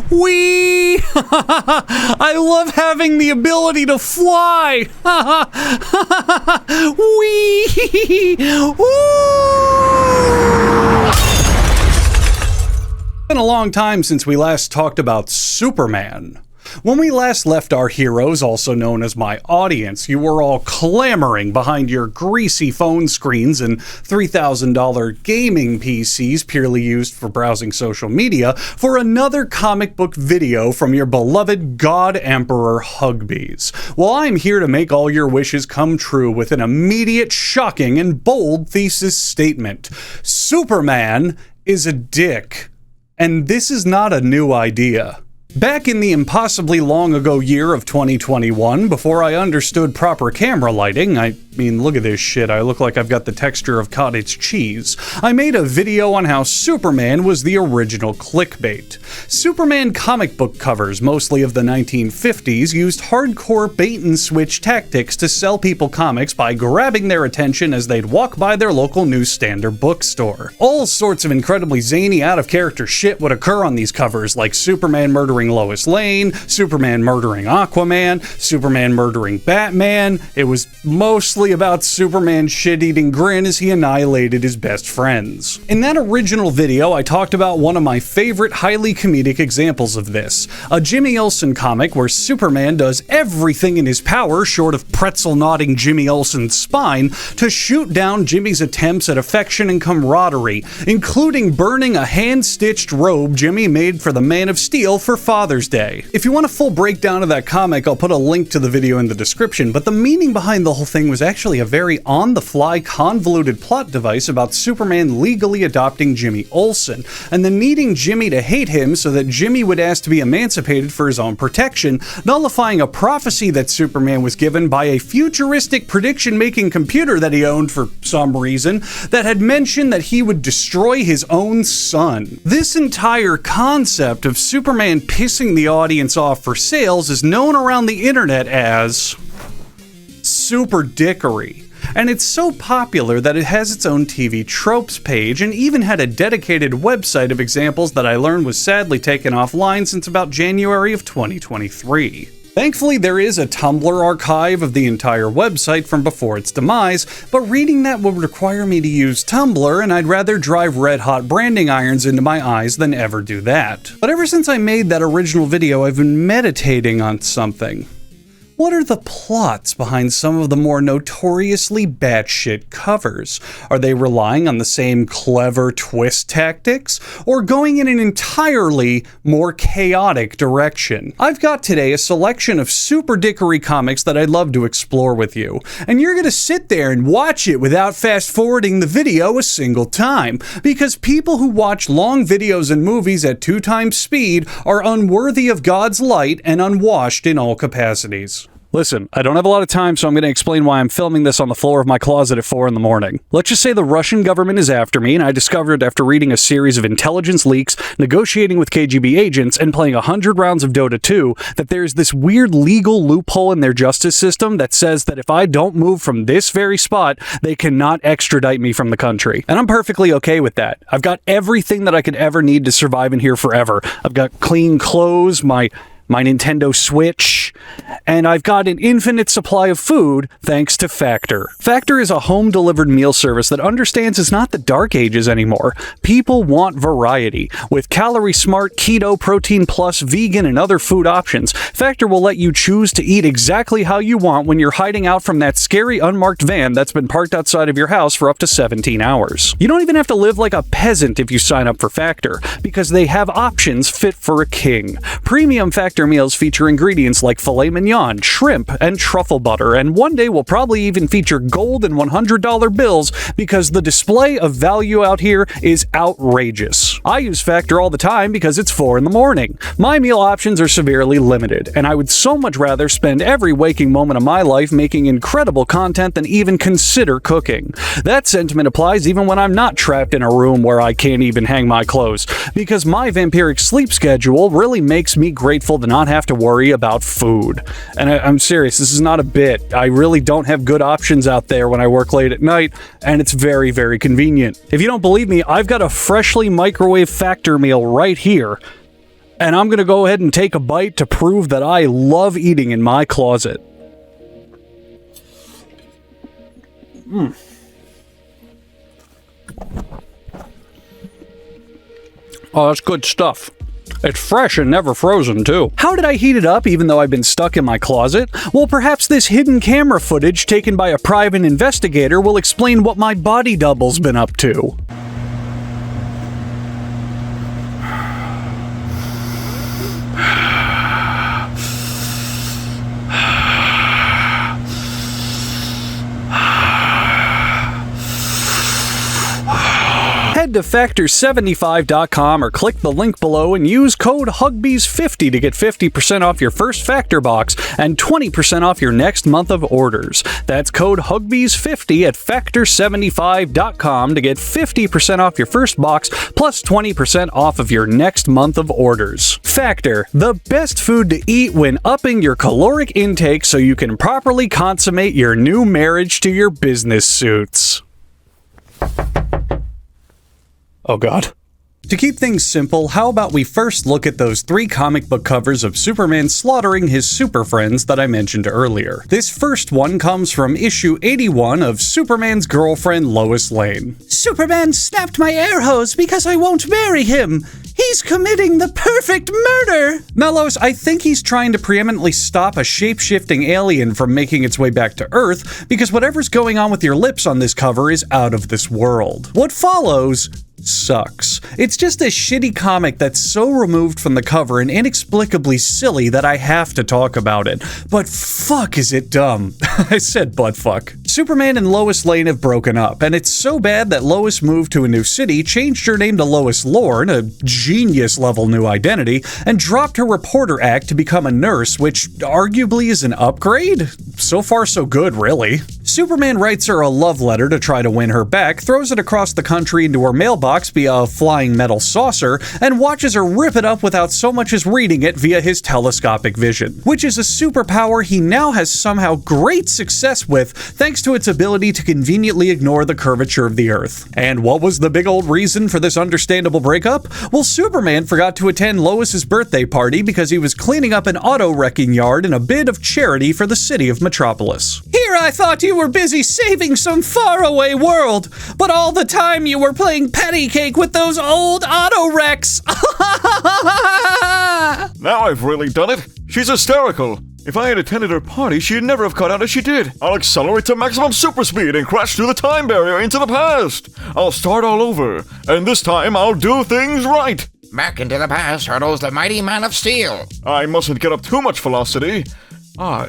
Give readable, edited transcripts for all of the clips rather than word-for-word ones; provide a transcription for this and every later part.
Wee! I love having the ability to fly! Wee! Woo! It's been a long time since we last talked about Superman. When we last left our heroes, also known as my audience, you were all clamoring behind your greasy phone screens and $3,000 gaming PCs purely used for browsing social media for another comic book video from your beloved God Emperor Huggbees. Well, I'm here to make all your wishes come true with an immediate, shocking, and bold thesis statement. Superman is a dick. And this is not a new idea. Back in the impossibly long ago year of 2021, before I understood proper camera lighting, I mean, look at this shit, I look like I've got the texture of cottage cheese, I made a video on how Superman was the original clickbait. Superman comic book covers, mostly of the 1950s, used hardcore bait-and-switch tactics to sell people comics by grabbing their attention as they'd walk by their local newsstand or bookstore. All sorts of incredibly zany, out-of-character shit would occur on these covers, like Superman murdering Lois Lane, Superman murdering Aquaman, Superman murdering Batman. It was mostly about Superman's shit-eating grin as he annihilated his best friends. In that original video, I talked about one of my favorite highly comedic examples of this, a Jimmy Olsen comic where Superman does everything in his power, short of pretzel-nodding Jimmy Olsen's spine, to shoot down Jimmy's attempts at affection and camaraderie, including burning a hand-stitched robe Jimmy made for the Man of Steel for Father's Day. If you want a full breakdown of that comic, I'll put a link to the video in the description, but the meaning behind the whole thing was actually a very on-the-fly, convoluted plot device about Superman legally adopting Jimmy Olsen, and then needing Jimmy to hate him so that Jimmy would ask to be emancipated for his own protection, nullifying a prophecy that Superman was given by a futuristic prediction-making computer that he owned for some reason, that had mentioned that he would destroy his own son. This entire concept of Superman pissing the audience off for sales is known around the internet as super dickery. And it's so popular that it has its own TV tropes page and even had a dedicated website of examples that I learned was sadly taken offline since about January of 2023. Thankfully, there is a Tumblr archive of the entire website from before its demise, but reading that would require me to use Tumblr, and I'd rather drive red-hot branding irons into my eyes than ever do that. But ever since I made that original video, I've been meditating on something. What are the plots behind some of the more notoriously batshit covers? Are they relying on the same clever twist tactics, or going in an entirely more chaotic direction? I've got today a selection of super dickery comics that I'd love to explore with you, and you're gonna sit there and watch it without fast-forwarding the video a single time, because people who watch long videos and movies at 2 times speed are unworthy of God's light and unwashed in all capacities. Listen, I don't have a lot of time, so I'm going to explain why I'm filming this on the floor of my closet at 4 in the morning. Let's just say the Russian government is after me, and I discovered after reading a series of intelligence leaks, negotiating with KGB agents, and playing 100 rounds of Dota 2, that there's this weird legal loophole in their justice system that says that if I don't move from this very spot, they cannot extradite me from the country. And I'm perfectly okay with that. I've got everything that I could ever need to survive in here forever. I've got clean clothes, my Nintendo Switch, and I've got an infinite supply of food thanks to Factor. Factor is a home-delivered meal service that understands it's not the dark ages anymore. People want variety. With calorie-smart, keto, protein plus, vegan, and other food options, Factor will let you choose to eat exactly how you want when you're hiding out from that scary unmarked van that's been parked outside of your house for up to 17 hours. You don't even have to live like a peasant if you sign up for Factor, because they have options fit for a king. Premium Factor meals feature ingredients like filet mignon, shrimp, and truffle butter, and one day will probably even feature gold and $100 bills because the display of value out here is outrageous. I use Factor all the time because it's 4 in the morning. My meal options are severely limited, and I would so much rather spend every waking moment of my life making incredible content than even consider cooking. That sentiment applies even when I'm not trapped in a room where I can't even hang my clothes, because my vampiric sleep schedule really makes me grateful to to not have to worry about food. And I'm serious, this is not a bit. I really don't have good options out there when I work late at night, and it's very, very convenient. If you don't believe me, I've got a freshly microwave Factor meal right here, and I'm going to go ahead and take a bite to prove that I love eating in my closet. Oh, that's good stuff. It's fresh and never frozen, too. How did I heat it up even though I've been stuck in my closet? Well, perhaps this hidden camera footage taken by a private investigator will explain what my body double's been up to. Head to Factor75.com or click the link below and use code Huggbees50 to get 50% off your first Factor box and 20% off your next month of orders. That's code Huggbees50 at Factor75.com to get 50% off your first box plus 20% off of your next month of orders. Factor, the best food to eat when upping your caloric intake so you can properly consummate your new marriage to your business suits. Oh god. To keep things simple, how about we first look at those 3 comic book covers of Superman slaughtering his super friends that I mentioned earlier. This first one comes from issue 81 of Superman's girlfriend Lois Lane. Superman snapped my air hose because I won't marry him. He's committing the perfect murder! Now, Lois, I think he's trying to preeminently stop a shape-shifting alien from making its way back to Earth, because whatever's going on with your lips on this cover is out of this world. What follows sucks. It's just a shitty comic that's so removed from the cover and inexplicably silly that I have to talk about it. But fuck is it dumb. I said butt fuck. Superman and Lois Lane have broken up, and it's so bad that Lois moved to a new city, changed her name to Lois Lorne, a genius-level new identity, and dropped her reporter act to become a nurse, which arguably is an upgrade? So far so good, really. Superman writes her a love letter to try to win her back, throws it across the country into her mailbox via a flying metal saucer, and watches her rip it up without so much as reading it via his telescopic vision, which is a superpower he now has somehow great success with thanks to its ability to conveniently ignore the curvature of the Earth. And what was the big old reason for this understandable breakup? Well, Superman forgot to attend Lois's birthday party because he was cleaning up an auto-wrecking yard in a bid of charity for the city of Metropolis. Here I thought you were busy saving some faraway world, but all the time you were playing patty cake with those old auto wrecks. Now I've really done it. She's hysterical. If I had attended her party, she'd never have cut out as she did. I'll accelerate to maximum super speed and crash through the time barrier into the past. I'll start all over, and this time I'll do things right. Back into the past hurtles the mighty man of steel. I mustn't get up too much velocity.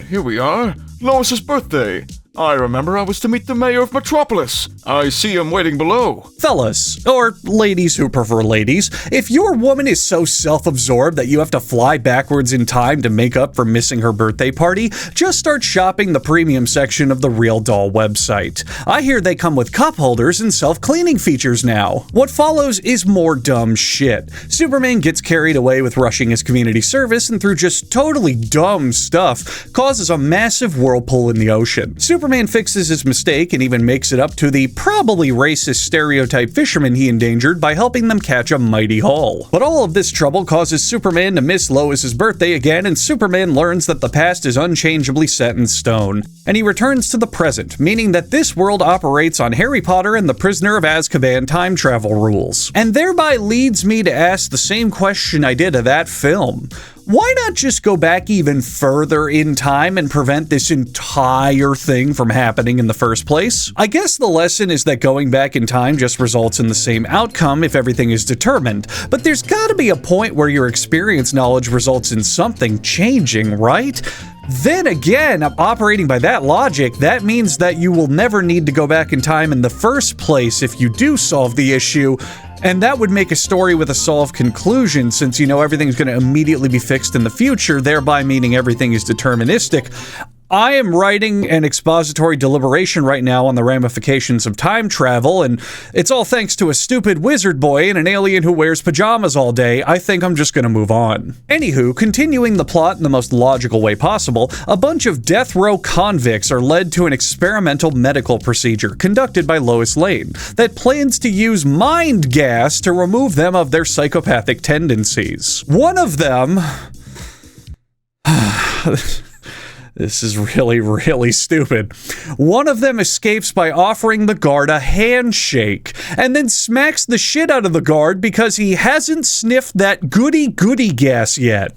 Here we are. Lois's birthday. I remember I was to meet the mayor of Metropolis. I see him waiting below. Fellas, or ladies who prefer ladies, if your woman is so self-absorbed that you have to fly backwards in time to make up for missing her birthday party, just start shopping the premium section of the Real Doll website. I hear they come with cup holders and self-cleaning features now. What follows is more dumb shit. Superman gets carried away with rushing his community service and through just totally dumb stuff, causes a massive whirlpool in the ocean. Superman fixes his mistake and even makes it up to the probably racist stereotype fishermen he endangered by helping them catch a mighty haul. But all of this trouble causes Superman to miss Lois's birthday again, and Superman learns that the past is unchangeably set in stone. And he returns to the present, meaning that this world operates on Harry Potter and the Prisoner of Azkaban time travel rules. And thereby leads me to ask the same question I did of that film. Why not just go back even further in time and prevent this entire thing from happening in the first place? I guess the lesson is that going back in time just results in the same outcome if everything is determined, but there's gotta be a point where your experience knowledge results in something changing, right? Then again, operating by that logic, that means that you will never need to go back in time in the first place if you do solve the issue. And that would make a story with a solved conclusion, since you know everything's going to immediately be fixed in the future, thereby meaning everything is deterministic. I am writing an expository deliberation right now on the ramifications of time travel, and it's all thanks to a stupid wizard boy and an alien who wears pajamas all day. I think I'm just gonna move on. Anywho, continuing the plot in the most logical way possible, a bunch of death row convicts are led to an experimental medical procedure conducted by Lois Lane that plans to use mind gas to remove them of their psychopathic tendencies. One of them... This is really, really stupid. One of them escapes by offering the guard a handshake, and then smacks the shit out of the guard because he hasn't sniffed that goody gas yet.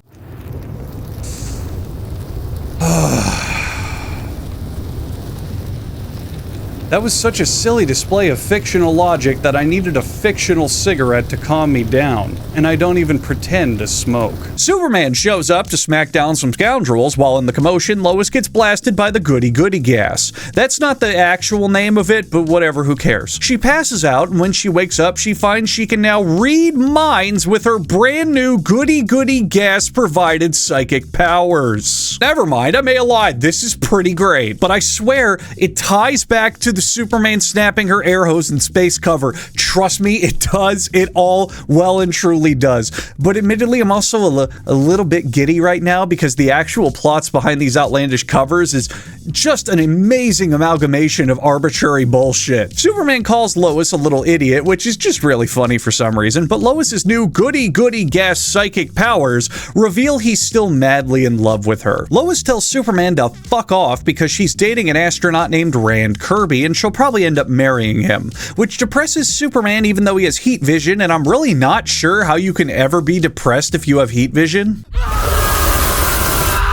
That was such a silly display of fictional logic that I needed a fictional cigarette to calm me down, and I don't even pretend to smoke. Superman shows up to smack down some scoundrels. While in the commotion, Lois gets blasted by the goody gas. That's not the actual name of it, but whatever, who cares? She passes out, and when she wakes up, she finds she can now read minds with her brand new goody gas provided psychic powers. Never mind, I may have lied. This is pretty great, but I swear it ties back to the Superman snapping her air hose in space cover. Trust me, it does. It all well and truly does. But admittedly, I'm also a little bit giddy right now because the actual plots behind these outlandish covers is just an amazing amalgamation of arbitrary bullshit. Superman calls Lois a little idiot, which is just really funny for some reason, but Lois's new goody gas psychic powers reveal he's still madly in love with her. Lois tells Superman to fuck off because she's dating an astronaut named Rand Kirby, and she'll probably end up marrying him, which depresses Superman even though he has heat vision, and I'm really not sure how you can ever be depressed if you have heat vision.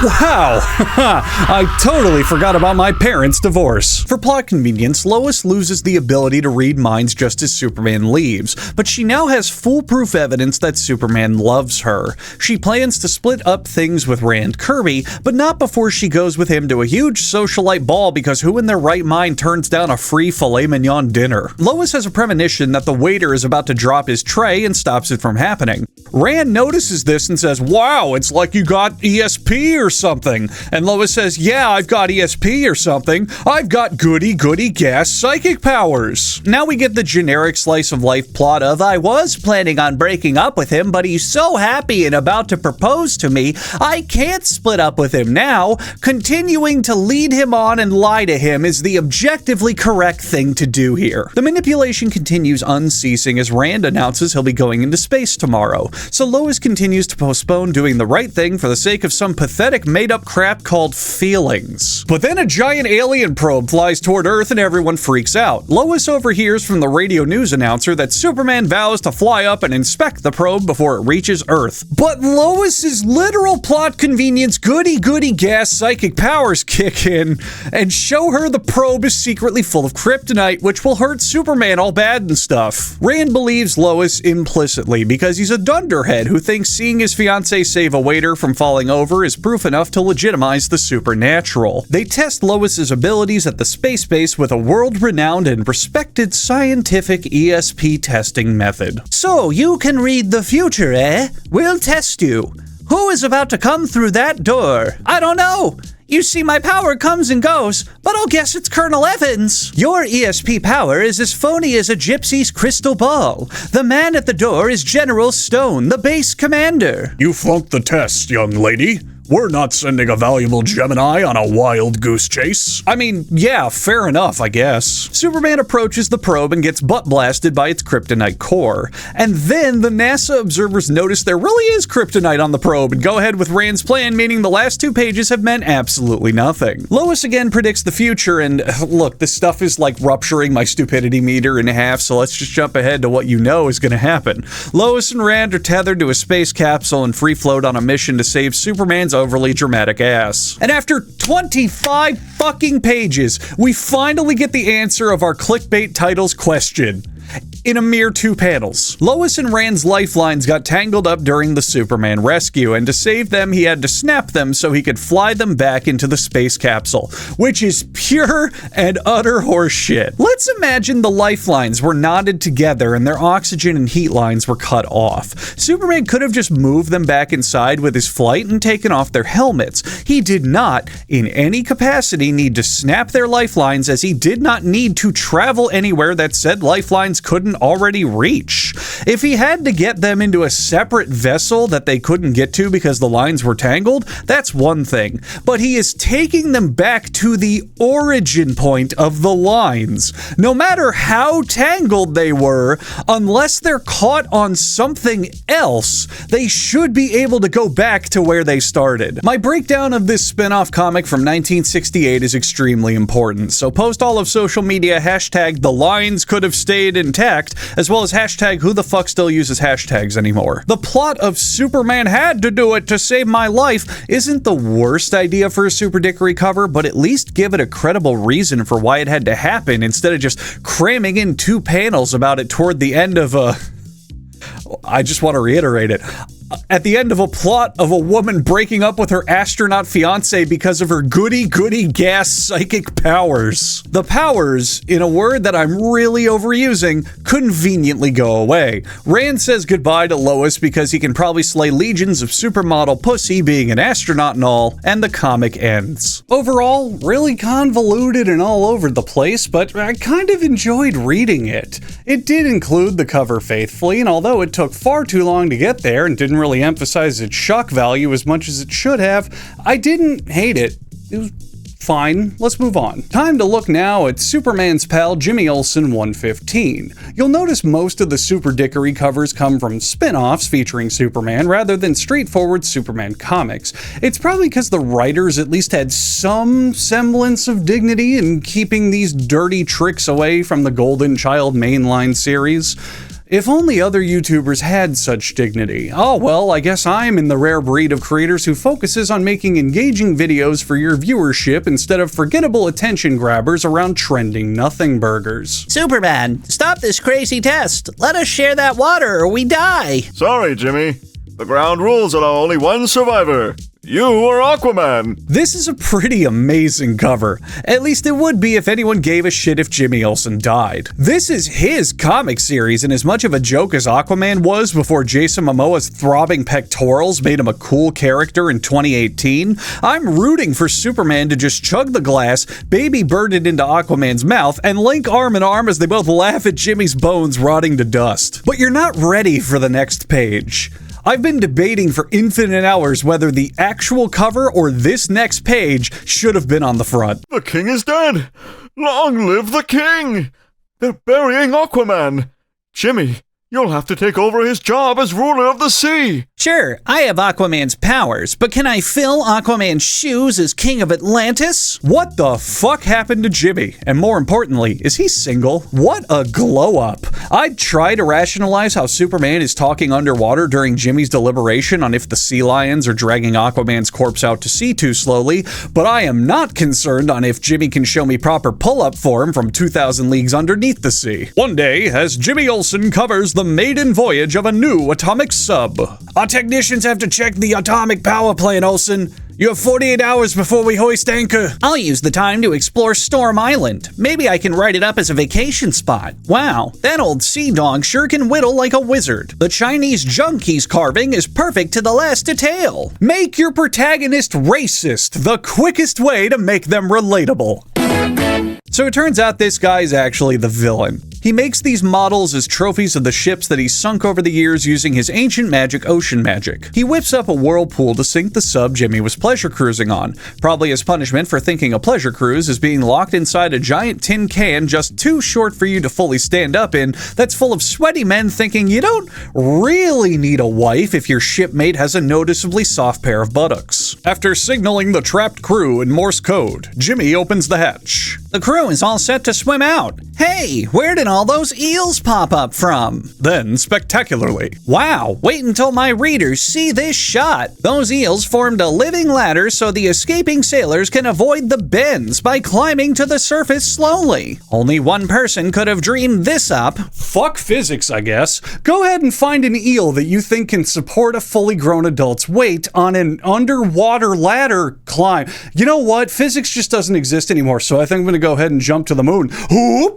Wow, I totally forgot about my parents' divorce. For plot convenience, Lois loses the ability to read minds just as Superman leaves, but she now has foolproof evidence that Superman loves her. She plans to split up things with Rand Kirby, but not before she goes with him to a huge socialite ball, because who in their right mind turns down a free filet mignon dinner? Lois has a premonition that the waiter is about to drop his tray and stops it from happening. Rand notices this and says, "Wow, it's like you got ESP or something." And Lois says, "Yeah, I've got ESP or something. I've got goody gas psychic powers." Now we get the generic slice of life plot of, I was planning on breaking up with him, but he's so happy and about to propose to me, I can't split up with him now. Continuing to lead him on and lie to him is the objectively correct thing to do here. The manipulation continues unceasing as Rand announces he'll be going into space tomorrow. So Lois continues to postpone doing the right thing for the sake of some pathetic made-up crap called feelings. But then a giant alien probe flies toward Earth and everyone freaks out. Lois overhears from the radio news announcer that Superman vows to fly up and inspect the probe before it reaches Earth. But Lois's literal plot convenience goody gas psychic powers kick in and show her the probe is secretly full of kryptonite, which will hurt Superman all bad and stuff. Rand believes Lois implicitly because he's a dunderhead who thinks seeing his fiancée save a waiter from falling over is proof enough to legitimize the supernatural. They test Lois's abilities at the space base with a world-renowned and respected scientific ESP testing method. So, you can read the future, eh? We'll test you. Who is about to come through that door? I don't know. You see, my power comes and goes, but I'll guess it's Colonel Evans. Your ESP power is as phony as a gypsy's crystal ball. The man at the door is General Stone, the base commander. You flunked the test, young lady. We're not sending a valuable Gemini on a wild goose chase. I mean, yeah, fair enough, I guess. Superman approaches the probe and gets butt blasted by its kryptonite core. And then the NASA observers notice there really is kryptonite on the probe and go ahead with Rand's plan, meaning the last 2 pages have meant absolutely nothing. Lois again predicts the future, and look, this stuff is like rupturing my stupidity meter in half, so let's just jump ahead to what you know is going to happen. Lois and Rand are tethered to a space capsule and free float on a mission to save Superman's overly dramatic ass. And after 25 fucking pages, we finally get the answer of our clickbait title's question. in a mere 2 panels. Lois and Rand's lifelines got tangled up during the Superman rescue, and to save them, he had to snap them so he could fly them back into the space capsule, which is pure and utter horseshit. Let's imagine the lifelines were knotted together and their oxygen and heat lines were cut off. Superman could have just moved them back inside with his flight and taken off their helmets. He did not, in any capacity, need to snap their lifelines, as he did not need to travel anywhere that said lifelines couldn't already reach. If he had to get them into a separate vessel that they couldn't get to because the lines were tangled, that's one thing. But he is taking them back to the origin point of the lines. No matter how tangled they were, unless they're caught on something else, they should be able to go back to where they started. My breakdown of this spin-off comic from 1968 is extremely important, so post all of social media hashtag the lines could have stayed intact, as well as hashtag who the fuck still uses hashtags anymore. The plot of Superman had to do it to save my life isn't the worst idea for a Super Dickory cover, but at least give it a credible reason for why it had to happen instead of just cramming in 2 panels about it toward the end of I just want to reiterate it. At the end of a plot of a woman breaking up with her astronaut fiance because of her goody gas psychic powers. The powers, in a word that I'm really overusing, conveniently go away. Rand says goodbye to Lois because he can probably slay legions of supermodel pussy being an astronaut and all, and the comic ends. Overall, really convoluted and all over the place, but I kind of enjoyed reading it. It did include the cover faithfully, and although it took far too long to get there and didn't really emphasize its shock value as much as it should have, I didn't hate it. It was fine. Let's move on. Time to look now at Superman's pal Jimmy Olsen 115. You'll notice most of the Super Dickory covers come from spin-offs featuring Superman rather than straightforward Superman comics. It's probably because the writers at least had some semblance of dignity in keeping these dirty tricks away from the Golden Child mainline series. If only other YouTubers had such dignity. Oh well, I guess I'm in the rare breed of creators who focuses on making engaging videos for your viewership instead of forgettable attention grabbers around trending nothing burgers. Superman, stop this crazy test. Let us share that water or we die. Sorry, Jimmy. The ground rules allow only one survivor. You are Aquaman! This is a pretty amazing cover. At least it would be if anyone gave a shit if Jimmy Olsen died. This is his comic series, and as much of a joke as Aquaman was before Jason Momoa's throbbing pectorals made him a cool character in 2018, I'm rooting for Superman to just chug the glass, baby bird it into Aquaman's mouth, and link arm in arm as they both laugh at Jimmy's bones rotting to dust. But you're not ready for the next page. I've been debating for infinite hours whether the actual cover or this next page should have been on the front. The king is dead! Long live the king! They're burying Aquaman! Jimmy, you'll have to take over his job as ruler of the sea! Sure, I have Aquaman's powers, but can I fill Aquaman's shoes as king of Atlantis? What the fuck happened to Jimmy? And more importantly, is he single? What a glow up. I'd try to rationalize how Superman is talking underwater during Jimmy's deliberation on if the sea lions are dragging Aquaman's corpse out to sea too slowly, but I am not concerned on if Jimmy can show me proper pull-up form from 2,000 leagues underneath the sea. One day, as Jimmy Olsen covers the maiden voyage of a new atomic sub. Our technicians have to check the atomic power plant, Olsen. You have 48 hours before we hoist anchor. I'll use the time to explore Storm Island. Maybe I can write it up as a vacation spot. Wow, that old sea dog sure can whittle like a wizard. The Chinese junk he's carving is perfect to the last detail. Make your protagonist racist, the quickest way to make them relatable. So it turns out this guy's actually the villain. He makes these models as trophies of the ships that he's sunk over the years using his ancient magic, ocean magic. He whips up a whirlpool to sink the sub Jimmy was pleasure cruising on, probably as punishment for thinking a pleasure cruise is being locked inside a giant tin can just too short for you to fully stand up in that's full of sweaty men thinking you don't really need a wife if your shipmate has a noticeably soft pair of buttocks. After signaling the trapped crew in Morse code, Jimmy opens the hatch. The crew is all set to swim out. Hey, where did all those eels pop up from? Then, spectacularly, Wow, wait until my readers see this shot. Those eels formed a living ladder so the escaping sailors can avoid the bends by climbing to the surface slowly. Only one person could have dreamed this up. fuck physics, I guess. Go ahead and find an eel that you think can support a fully grown adult's weight on an underwater ladder climb. You know what? Physics just doesn't exist anymore, so I think I'm gonna go ahead and jump to the moon. Whoop!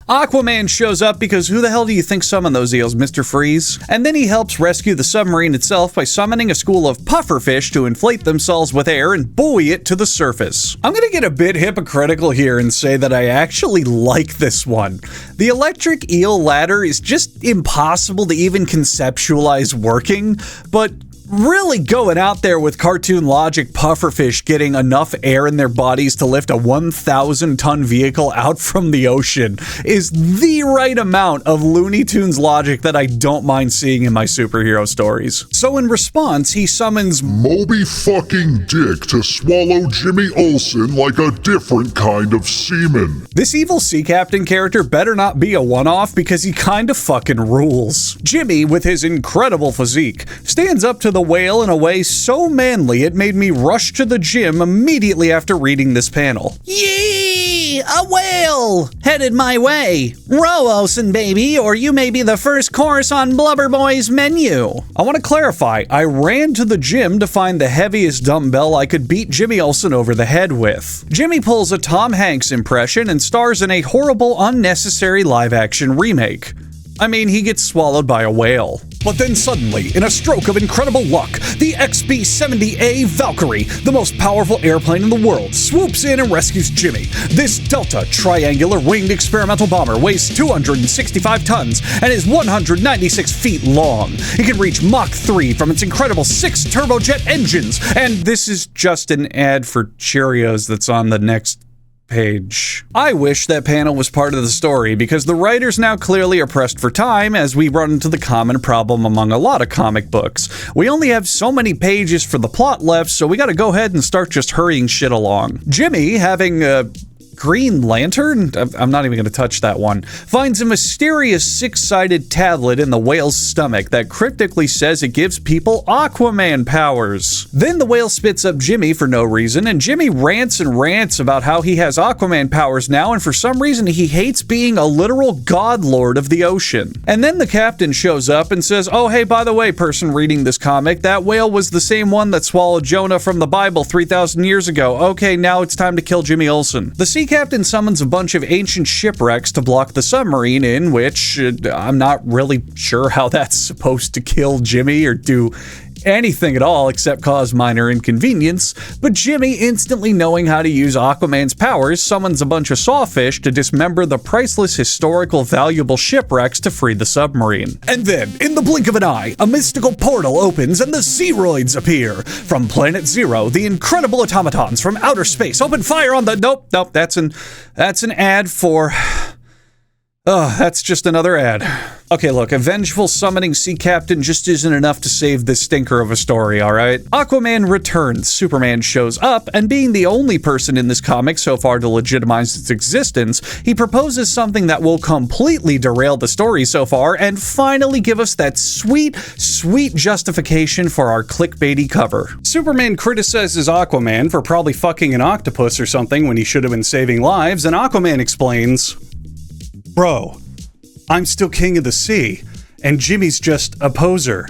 Aquaman shows up because who the hell do you think summoned those eels, Mr. Freeze? And then he helps rescue the submarine itself by summoning a school of pufferfish to inflate themselves with air and buoy it to the surface. I'm gonna get a bit hypocritical here and say that I actually like this one. The electric eel ladder is just impossible to even conceptualize working, but really going out there with cartoon logic pufferfish getting enough air in their bodies to lift a 1,000-ton vehicle out from the ocean is the right amount of Looney Tunes logic that I don't mind seeing in my superhero stories. So in response, he summons Moby fucking Dick to swallow Jimmy Olsen like a different kind of semen. this evil sea captain character better not be a one-off because he kinda fucking rules. Jimmy, with his incredible physique, stands up to the whale in a way so manly it made me rush to the gym immediately after reading this panel. Yee! A whale! Headed my way. Row, Olsen, baby, or you may be the first course on Blubber Boy's menu. I want to clarify, I ran to the gym to find the heaviest dumbbell I could beat Jimmy Olsen over the head with. Jimmy pulls a Tom Hanks impression and stars in a horrible, unnecessary live-action remake. I mean, he gets swallowed by a whale. But then suddenly, in a stroke of incredible luck, the XB-70A Valkyrie, the most powerful airplane in the world, swoops in and rescues Jimmy. This Delta triangular winged experimental bomber weighs 265 tons and is 196 feet long. It can reach Mach 3 from its incredible 6 turbojet engines. And this is just an ad for Cheerios that's on the next page. I wish that panel was part of the story because the writers now clearly are pressed for time as we run into the common problem among a lot of comic books. We only have so many pages for the plot left, so we gotta go ahead and start just hurrying shit along. Jimmy, having a Green Lantern? I'm not even going to touch that one. Finds a mysterious six-sided tablet in the whale's stomach that cryptically says it gives people Aquaman powers. Then the whale spits up Jimmy for no reason, and Jimmy rants and rants about how he has Aquaman powers now, and for some reason he hates being a literal god lord of the ocean. And then the captain shows up and says, oh hey, by the way, person reading this comic, that whale was the same one that swallowed Jonah from the Bible 3,000 years ago. Okay, now it's time to kill Jimmy Olsen. The sea captain summons a bunch of ancient shipwrecks to block the submarine, in which I'm not really sure how that's supposed to kill Jimmy or do anything at all except cause minor inconvenience, but Jimmy, instantly knowing how to use Aquaman's powers, summons a bunch of sawfish to dismember the priceless, historical, valuable shipwrecks to free the submarine. And then, in the blink of an eye, a mystical portal opens and the Zeroids appear. From Planet Zero, the incredible automatons from outer space open fire on the... Nope, that's an ad for... that's just another ad. Okay, look, a vengeful summoning sea captain just isn't enough to save this stinker of a story, alright? Aquaman returns, Superman shows up, and being the only person in this comic so far to legitimize its existence, he proposes something that will completely derail the story so far and finally give us that sweet, sweet justification for our clickbaity cover. Superman criticizes Aquaman for probably fucking an octopus or something when he should have been saving lives, and Aquaman explains, bro, I'm still king of the sea, and Jimmy's just a poser.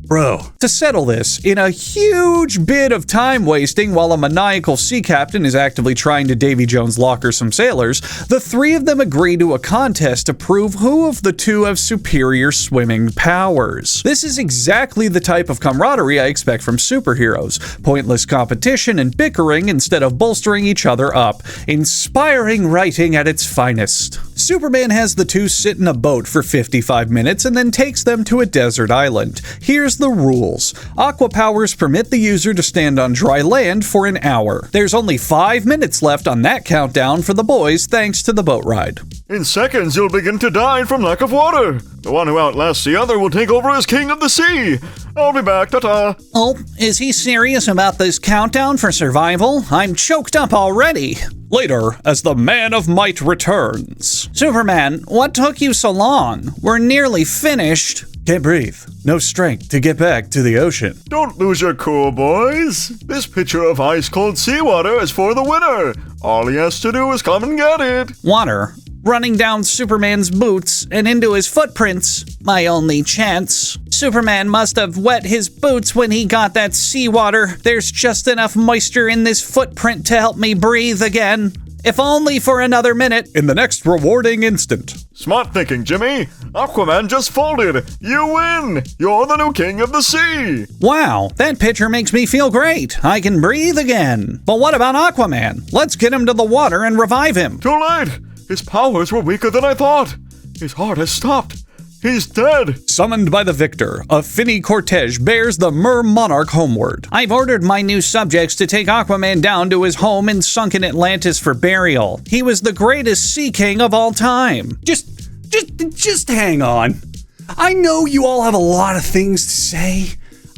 Bro. To settle this, in a huge bit of time wasting while a maniacal sea captain is actively trying to Davy Jones locker some sailors, the three of them agree to a contest to prove who of the two have superior swimming powers. This is exactly the type of camaraderie I expect from superheroes. Pointless competition and bickering instead of bolstering each other up. Inspiring writing at its finest. Superman has the two sit in a boat for 55 minutes and then takes them to a desert island. Here's the rules. Aqua powers permit the user to stand on dry land for an hour. There's only 5 minutes left on that countdown for the boys thanks to the boat ride. In seconds, you'll begin to die from lack of water. The one who outlasts the other will take over as king of the sea. I'll be back, ta-ta. Oh, is he serious about this countdown for survival? I'm choked up already. Later, as the Man of Might returns. Superman, what took you so long? We're nearly finished. Can't breathe. No strength to get back to the ocean. Don't lose your cool, boys. This pitcher of ice-cold seawater is for the winner. All he has to do is come and get it. Water running down Superman's boots and into his footprints. My only chance. Superman must have wet his boots when he got that seawater. There's just enough moisture in this footprint to help me breathe again. If only for another minute. In the next rewarding instant. Smart thinking, Jimmy. Aquaman just folded. You win. You're the new king of the sea. Wow, that picture makes me feel great. I can breathe again. But what about Aquaman? Let's get him to the water and revive him. Too late. His powers were weaker than I thought. His heart has stopped. He's dead. Summoned by the victor, a finny cortege bears the Mer Monarch homeward. I've ordered my new subjects to take Aquaman down to his home in sunken Atlantis for burial. He was the greatest sea king of all time. Just hang on. I know you all have a lot of things to say.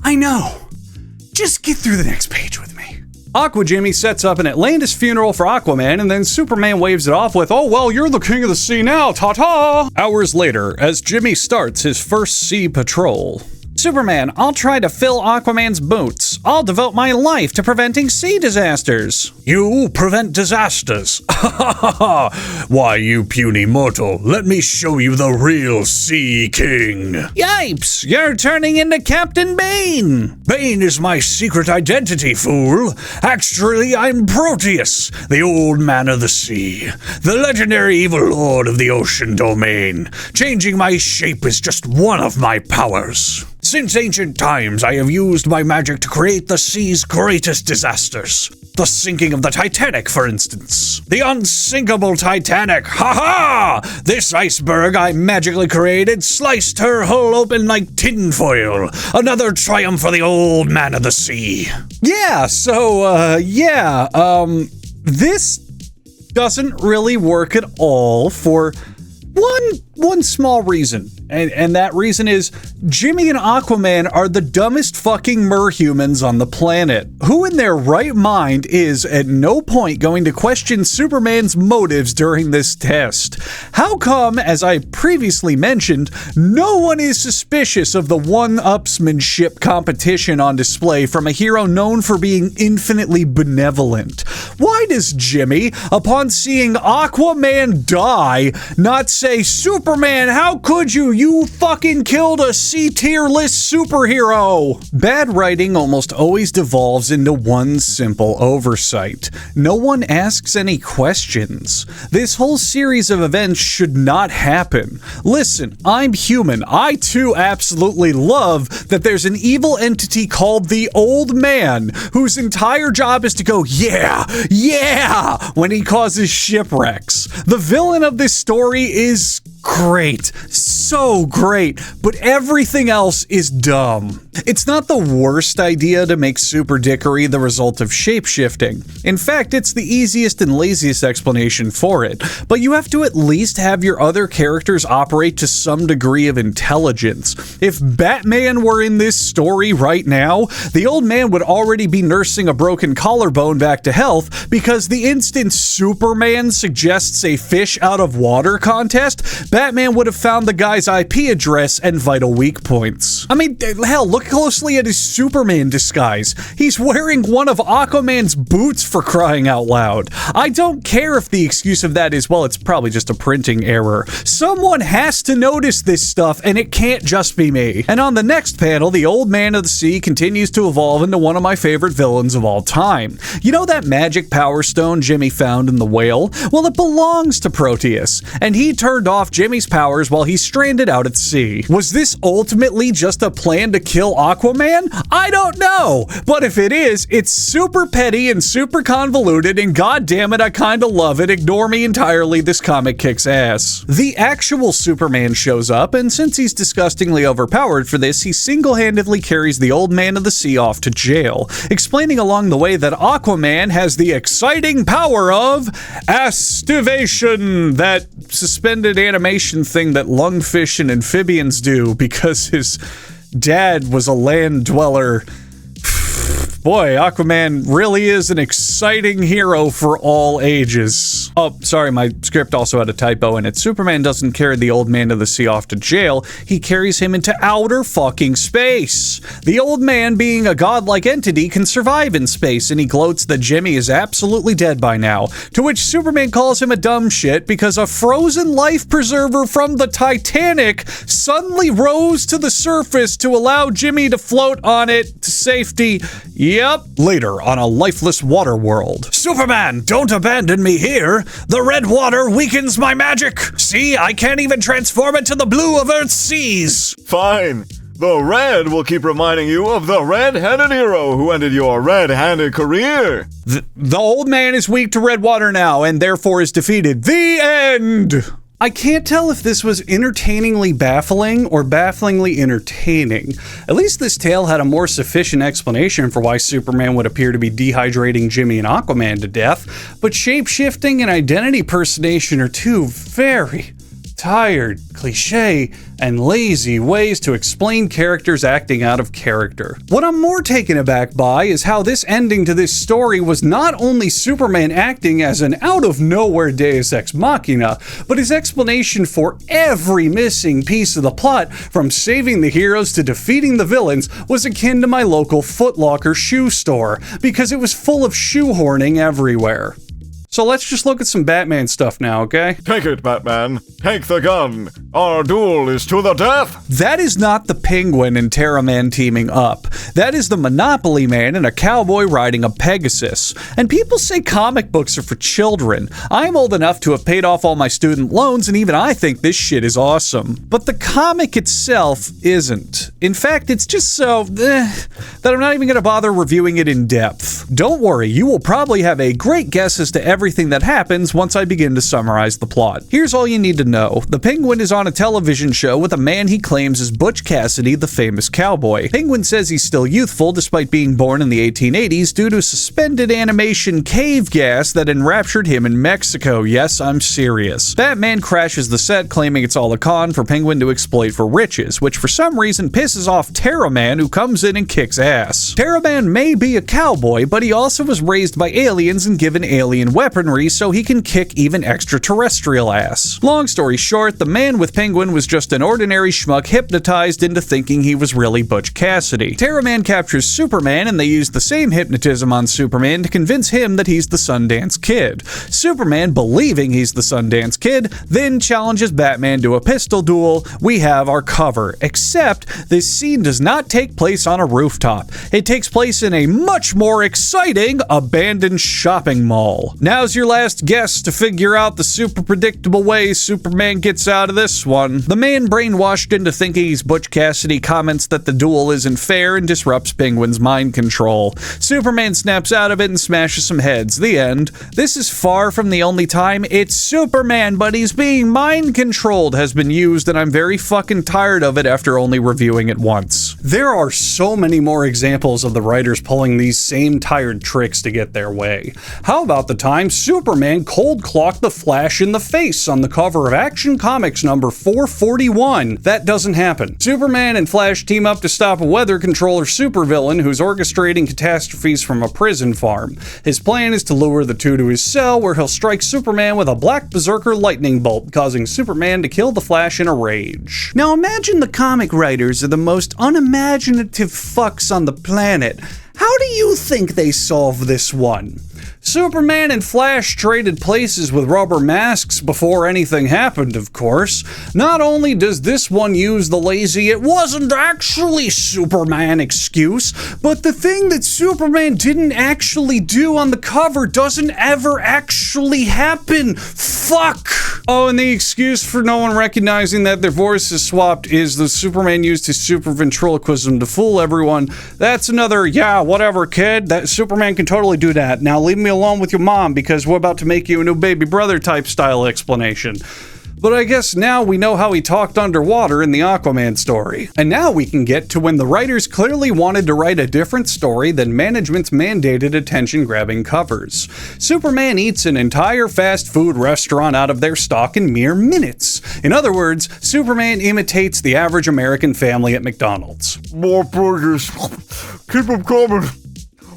I know. Just get through the next page with me. Aqua Jimmy sets up an Atlantis funeral for Aquaman, and then Superman waves it off with, "Oh, well, you're the king of the sea now, ta-ta!" Hours later, as Jimmy starts his first sea patrol. Superman, I'll try to fill Aquaman's boots. I'll devote my life to preventing sea disasters. You prevent disasters? Why, you puny mortal, let me show you the real Sea King. Yipes, you're turning into Captain Bane. Bane is my secret identity, fool. Actually, I'm Proteus, the old man of the sea, the legendary evil lord of the ocean domain. Changing my shape is just one of my powers. Since ancient times, I have used my magic to create the sea's greatest disasters. The sinking of the Titanic, for instance. The unsinkable Titanic, ha-ha! This iceberg I magically created sliced her hull open like tinfoil. Another triumph for the old man of the sea. This doesn't really work at all for one small reason. And that reason is Jimmy and Aquaman are the dumbest fucking merhumans on the planet. Who in their right mind is at no point going to question Superman's motives during this test? How come, as I previously mentioned, no one is suspicious of the one-upsmanship competition on display from a hero known for being infinitely benevolent? Why does Jimmy, upon seeing Aquaman die, not say, "Superman, how could you? You fucking killed a C-tier list superhero!" Bad writing almost always devolves into one simple oversight. No one asks any questions. This whole series of events should not happen. Listen, I'm human. I too absolutely love that there's an evil entity called the Old Man, whose entire job is to go, yeah, when he causes shipwrecks. The villain of this story is great. So great. But everything else is dumb. It's not the worst idea to make Super Dickery the result of shapeshifting. In fact, it's the easiest and laziest explanation for it. But you have to at least have your other characters operate to some degree of intelligence. If Batman were in this story right now, the Old Man would already be nursing a broken collarbone back to health, because the instant Superman suggests a fish out of water contest, Batman would have found the guy's IP address and vital weak points. I mean, hell, look closely at his Superman disguise. He's wearing one of Aquaman's boots, for crying out loud. I don't care if the excuse of that is, well, it's probably just a printing error. Someone has to notice this stuff, and it can't just be me. And on the next panel, the Old Man of the Sea continues to evolve into one of my favorite villains of all time. You know that magic power stone Jimmy found in the whale? Well, it belongs to Proteus, and he turned off Jimmy's powers while he's stranded out at sea. Was this ultimately just a plan to kill Aquaman? I don't know, but if it is, it's super petty and super convoluted, and goddammit, I kinda love it. Ignore me entirely, this comic kicks ass. The actual Superman shows up, and since he's disgustingly overpowered for this, he single-handedly carries the Old Man of the Sea off to jail, explaining along the way that Aquaman has the exciting power of Astivation, that suspended animation animation thing that lungfish and amphibians do because his dad was a land dweller. Boy, Aquaman really is an exciting hero for all ages. Oh, sorry, my script also had a typo in it. Superman doesn't carry the old man of the sea off to jail. He carries him into outer fucking space. The old man, being a godlike entity, can survive in space, and he gloats that Jimmy is absolutely dead by now. To which Superman calls him a dumb shit because a frozen life preserver from the Titanic suddenly rose to the surface to allow Jimmy to float on it to safety. Yep. Later on a lifeless water world. Superman, don't abandon me here. The red water weakens my magic. See, I can't even transform it to the blue of Earth's seas. Fine. The red will keep reminding you of the red-handed hero who ended your red-handed career. The old man is weak to red water now and therefore is defeated. The end! I can't tell if this was entertainingly baffling or bafflingly entertaining. At least this tale had a more sufficient explanation for why Superman would appear to be dehydrating Jimmy and Aquaman to death, but shape-shifting and identity personation are two very tired, cliche, and lazy ways to explain characters acting out of character. What I'm more taken aback by is how this ending to this story was not only Superman acting as an out-of-nowhere deus ex machina, but his explanation for every missing piece of the plot, from saving the heroes to defeating the villains, was akin to my local Foot Locker shoe store, because it was full of shoehorning everywhere. So let's just look at some Batman stuff now, okay? Take it, Batman. Take the gun. Our duel is to the death. That is not the Penguin and Terra Man teaming up. That is the Monopoly Man and a cowboy riding a Pegasus. And people say comic books are for children. I'm old enough to have paid off all my student loans, and even I think this shit is awesome. But the comic itself isn't. In fact, it's just so that I'm not even going to bother reviewing it in depth. Don't worry, you will probably have a great guess as to everything that happens once I begin to summarize the plot. Here's all you need to know. The Penguin is on a television show with a man he claims is Butch Cassidy, the famous cowboy. Penguin says he's still youthful despite being born in the 1880s due to suspended animation cave gas that enraptured him in Mexico. Yes, I'm serious. Batman crashes the set claiming it's all a con for Penguin to exploit for riches, which for some reason pisses off Terra Man, who comes in and kicks ass. Terra Man may be a cowboy, but he also was raised by aliens and given alien weaponry so he can kick even extraterrestrial ass. Long story short, the man with Penguin was just an ordinary schmuck hypnotized into thinking he was really Butch Cassidy. Terra Man captures Superman and they use the same hypnotism on Superman to convince him that he's the Sundance Kid. Superman, believing he's the Sundance Kid, then challenges Batman to a pistol duel. We have our cover, except this scene does not take place on a rooftop. It takes place in a much more exciting abandoned shopping mall. Now's your last guess to figure out the super predictable way Superman gets out of this one. The man brainwashed into thinking he's Butch Cassidy comments that the duel isn't fair and disrupts Penguin's mind control. Superman snaps out of it and smashes some heads. The end. This is far from the only time it's Superman, but he's being mind controlled has been used, and I'm very fucking tired of it after only reviewing it once. There are so many more examples of the writers pulling these same tired tricks to get their way. How about the time Superman cold-clocked the Flash in the face on the cover of Action Comics number 441? That doesn't happen. Superman and Flash team up to stop a weather controller supervillain who's orchestrating catastrophes from a prison farm. His plan is to lure the two to his cell, where he'll strike Superman with a black berserker lightning bolt, causing Superman to kill the Flash in a rage. Now imagine the comic writers are the most unimaginative fucks on the planet. How do you think they solve this one? Superman and Flash traded places with rubber masks before anything happened, of course. Not only does this one use the lazy "it wasn't actually Superman" excuse, but the thing that Superman didn't actually do on the cover doesn't ever actually happen. Fuck! Oh, and the excuse for no one recognizing that their voices swapped is that Superman used his super ventriloquism to fool everyone. That's another, yeah, whatever, kid. That Superman can totally do that. Now leave me alone with your mom because we're about to make you a new baby brother type style explanation. But I guess now we know how he talked underwater in the Aquaman story. And now we can get to when the writers clearly wanted to write a different story than management's mandated attention-grabbing covers. Superman eats an entire fast food restaurant out of their stock in mere minutes. In other words, Superman imitates the average American family at McDonald's. More burgers. Keep them coming,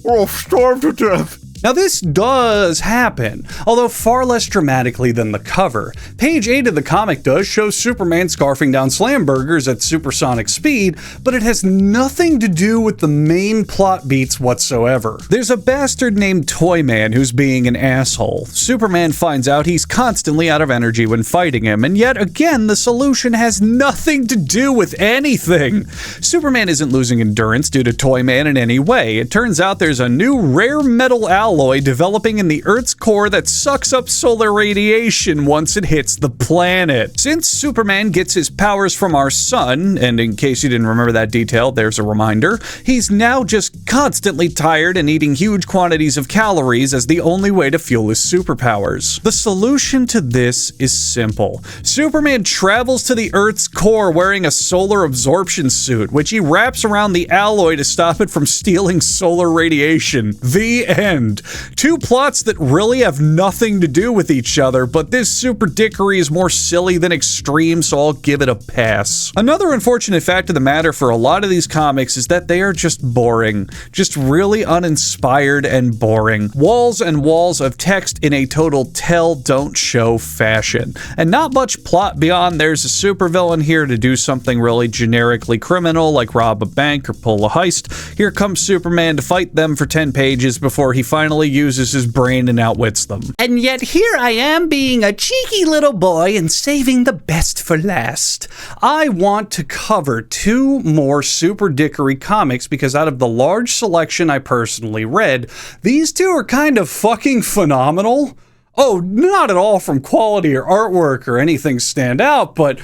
or I'll starve to death. Now this does happen, although far less dramatically than the cover. Page 8 of the comic does show Superman scarfing down slam burgers at supersonic speed, but it has nothing to do with the main plot beats whatsoever. There's a bastard named Toyman who's being an asshole. Superman finds out he's constantly out of energy when fighting him, and yet again the solution has nothing to do with anything. Superman isn't losing endurance due to Toyman in any way. It turns out there's a new rare metal alloy developing in the Earth's core that sucks up solar radiation once it hits the planet. Since Superman gets his powers from our sun, and in case you didn't remember that detail, there's a reminder, he's now just constantly tired and eating huge quantities of calories as the only way to fuel his superpowers. The solution to this is simple. Superman travels to the Earth's core wearing a solar absorption suit, which he wraps around the alloy to stop it from stealing solar radiation. The end. Two plots that really have nothing to do with each other, but this super dickery is more silly than extreme, so I'll give it a pass. Another unfortunate fact of the matter for a lot of these comics is that they are just boring. Just really uninspired and boring. Walls and walls of text in a total tell, don't show fashion. And not much plot beyond there's a supervillain here to do something really generically criminal, like rob a bank or pull a heist. Here comes Superman to fight them for 10 pages before he finally uses his brain and outwits them. And yet here I am being a cheeky little boy and saving the best for last. I want to cover two more super dickery comics because out of the large selection I personally read, these two are kind of fucking phenomenal. Oh, not at all from quality or artwork or anything stand out, but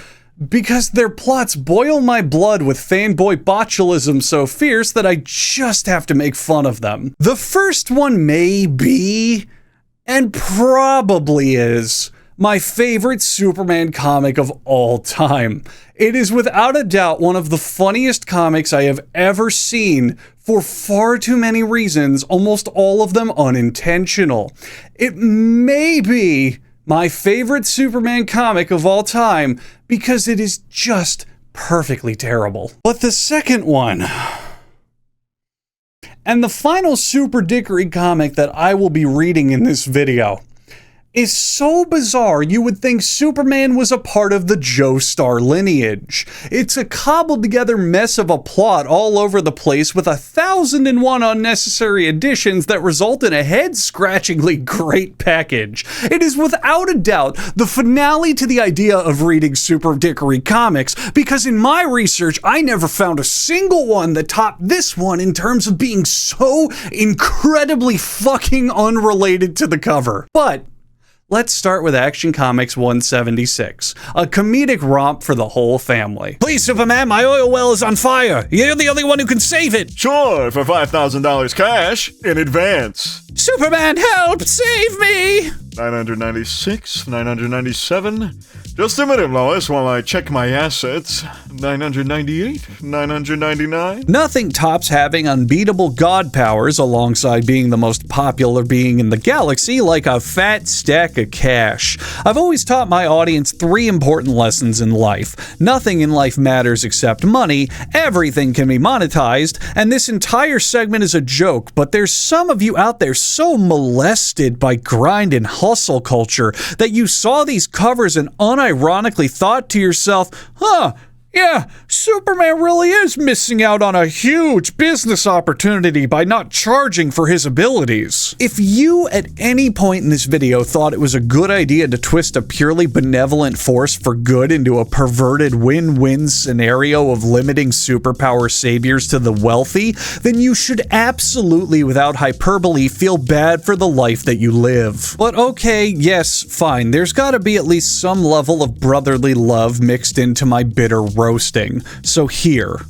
because their plots boil my blood with fanboy botulism so fierce that I just have to make fun of them. The first one may be, and probably is, my favorite Superman comic of all time. It is without a doubt one of the funniest comics I have ever seen for far too many reasons, almost all of them unintentional. It may be my favorite Superman comic of all time because it is just perfectly terrible. But the second one, and the final super dickery comic that I will be reading in this video, is so bizarre you would think Superman was a part of the Joestar lineage. It's a cobbled together mess of a plot all over the place with 1,001 unnecessary additions that result in a head-scratchingly great package. It is without a doubt the finale to the idea of reading super dickery comics, because in my research I never found a single one that topped this one in terms of being so incredibly fucking unrelated to the cover. But let's start with Action Comics 176, a comedic romp for the whole family. Please, Superman, my oil well is on fire. You're the only one who can save it. Sure, for $5,000 cash in advance. Superman, help! Save me! 996, 997. Just a minute, Lois, while I check my assets. 998, 999. Nothing tops having unbeatable god powers alongside being the most popular being in the galaxy like a fat stack of cash. I've always taught my audience 3 important lessons in life. Nothing in life matters except money, everything can be monetized, and this entire segment is a joke, but there's some of you out there so molested by grind and hustle culture that you saw these covers and unironically thought to yourself, yeah, Superman really is missing out on a huge business opportunity by not charging for his abilities. If you at any point in this video thought it was a good idea to twist a purely benevolent force for good into a perverted win-win scenario of limiting superpower saviors to the wealthy, then you should absolutely, without hyperbole, feel bad for the life that you live. But okay, yes, fine, there's gotta be at least some level of brotherly love mixed into my bitter roasting. So here,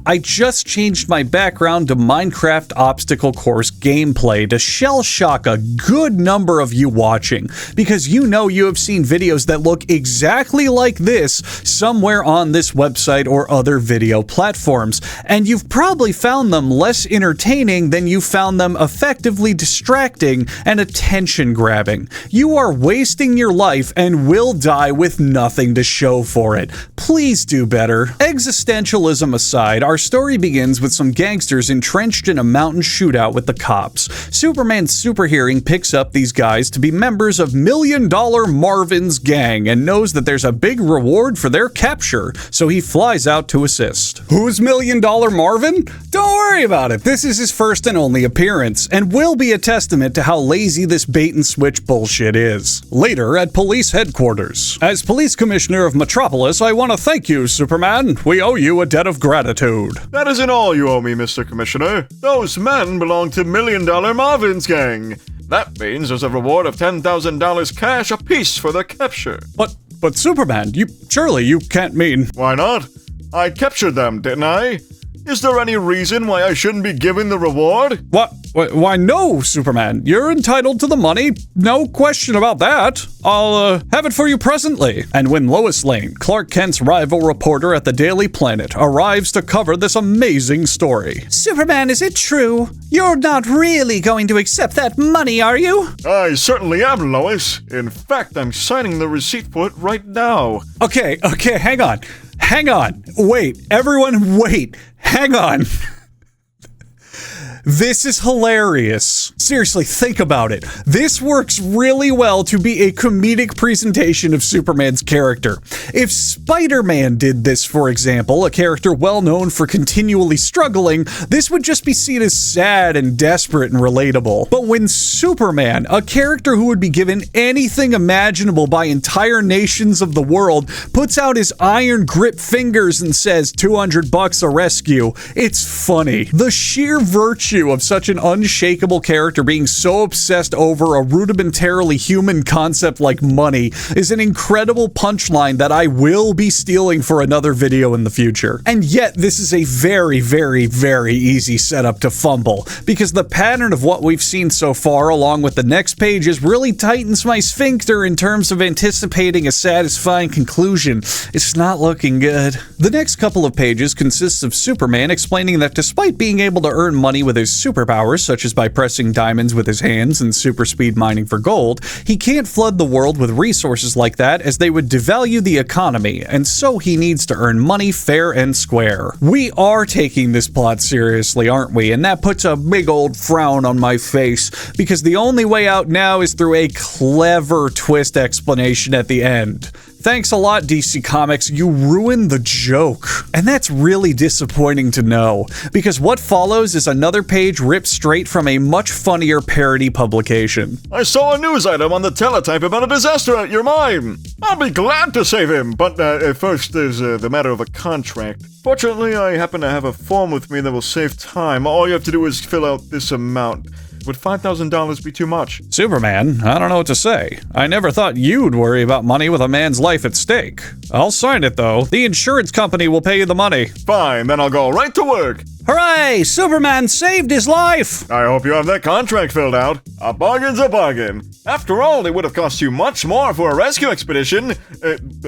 I just changed my background to Minecraft obstacle course gameplay to shell-shock a good number of you watching, because you know you have seen videos that look exactly like this somewhere on this website or other video platforms, and you've probably found them less entertaining than you found them effectively distracting and attention-grabbing. You are wasting your life and will die with nothing to show for it. Please do better. Existentialism aside, our story begins with some gangsters entrenched in a mountain shootout with the cops. Superman's super hearing picks up these guys to be members of $1 Million Marvin's gang and knows that there's a big reward for their capture, so he flies out to assist. Who's $1 Million Marvin? Don't worry about it. This is his first and only appearance, and will be a testament to how lazy this bait-and-switch bullshit is. Later, at police headquarters. As police commissioner of Metropolis, I want to thank you, Superman. We owe you a debt of gratitude. That isn't all you owe me, Mr. Commissioner. Those men belong to $1 Million Marvin's gang. That means there's a reward of $10,000 cash apiece for their capture. But Superman, surely you can't mean... Why not? I captured them, didn't I? Is there any reason why I shouldn't be given the reward? What? Why no, Superman. You're entitled to the money. No question about that. I'll have it for you presently. And when Lois Lane, Clark Kent's rival reporter at the Daily Planet, arrives to cover this amazing story. Superman, is it true? You're not really going to accept that money, are you? I certainly am, Lois. In fact, I'm signing the receipt for it right now. Okay, hang on. Wait, everyone, wait. Hang on. This is hilarious. Seriously, think about it. This works really well to be a comedic presentation of Superman's character. If Spider-Man did this, for example, a character well known for continually struggling, this would just be seen as sad and desperate and relatable. But when Superman, a character who would be given anything imaginable by entire nations of the world, puts out his iron grip fingers and says $200 a rescue, it's funny. The sheer virtue of such an unshakable character being so obsessed over a rudimentarily human concept like money is an incredible punchline that I will be stealing for another video in the future. And yet, this is a very, very, very easy setup to fumble, because the pattern of what we've seen so far, along with the next pages, really tightens my sphincter in terms of anticipating a satisfying conclusion. It's not looking good. The next couple of pages consists of Superman explaining that despite being able to earn money with his superpowers, such as by pressing diamonds with his hands and super speed mining for gold, he can't flood the world with resources like that, as they would devalue the economy, and so he needs to earn money fair and square. We are taking this plot seriously, aren't we? And that puts a big old frown on my face, because the only way out now is through a clever twist explanation at the end. Thanks a lot, DC Comics, you ruined the joke. And that's really disappointing to know, because what follows is another page ripped straight from a much funnier parody publication. I saw a news item on the teletype about a disaster at your mine. I'll be glad to save him, but first there's the matter of a contract. Fortunately, I happen to have a form with me that will save time. All you have to do is fill out this amount. Would $5,000 be too much? Superman, I don't know what to say. I never thought you'd worry about money with a man's life at stake. I'll sign it, though. The insurance company will pay you the money. Fine, then I'll go right to work. Hooray! Superman saved his life! I hope you have that contract filled out. A bargain's a bargain. After all, it would have cost you much more for a rescue expedition.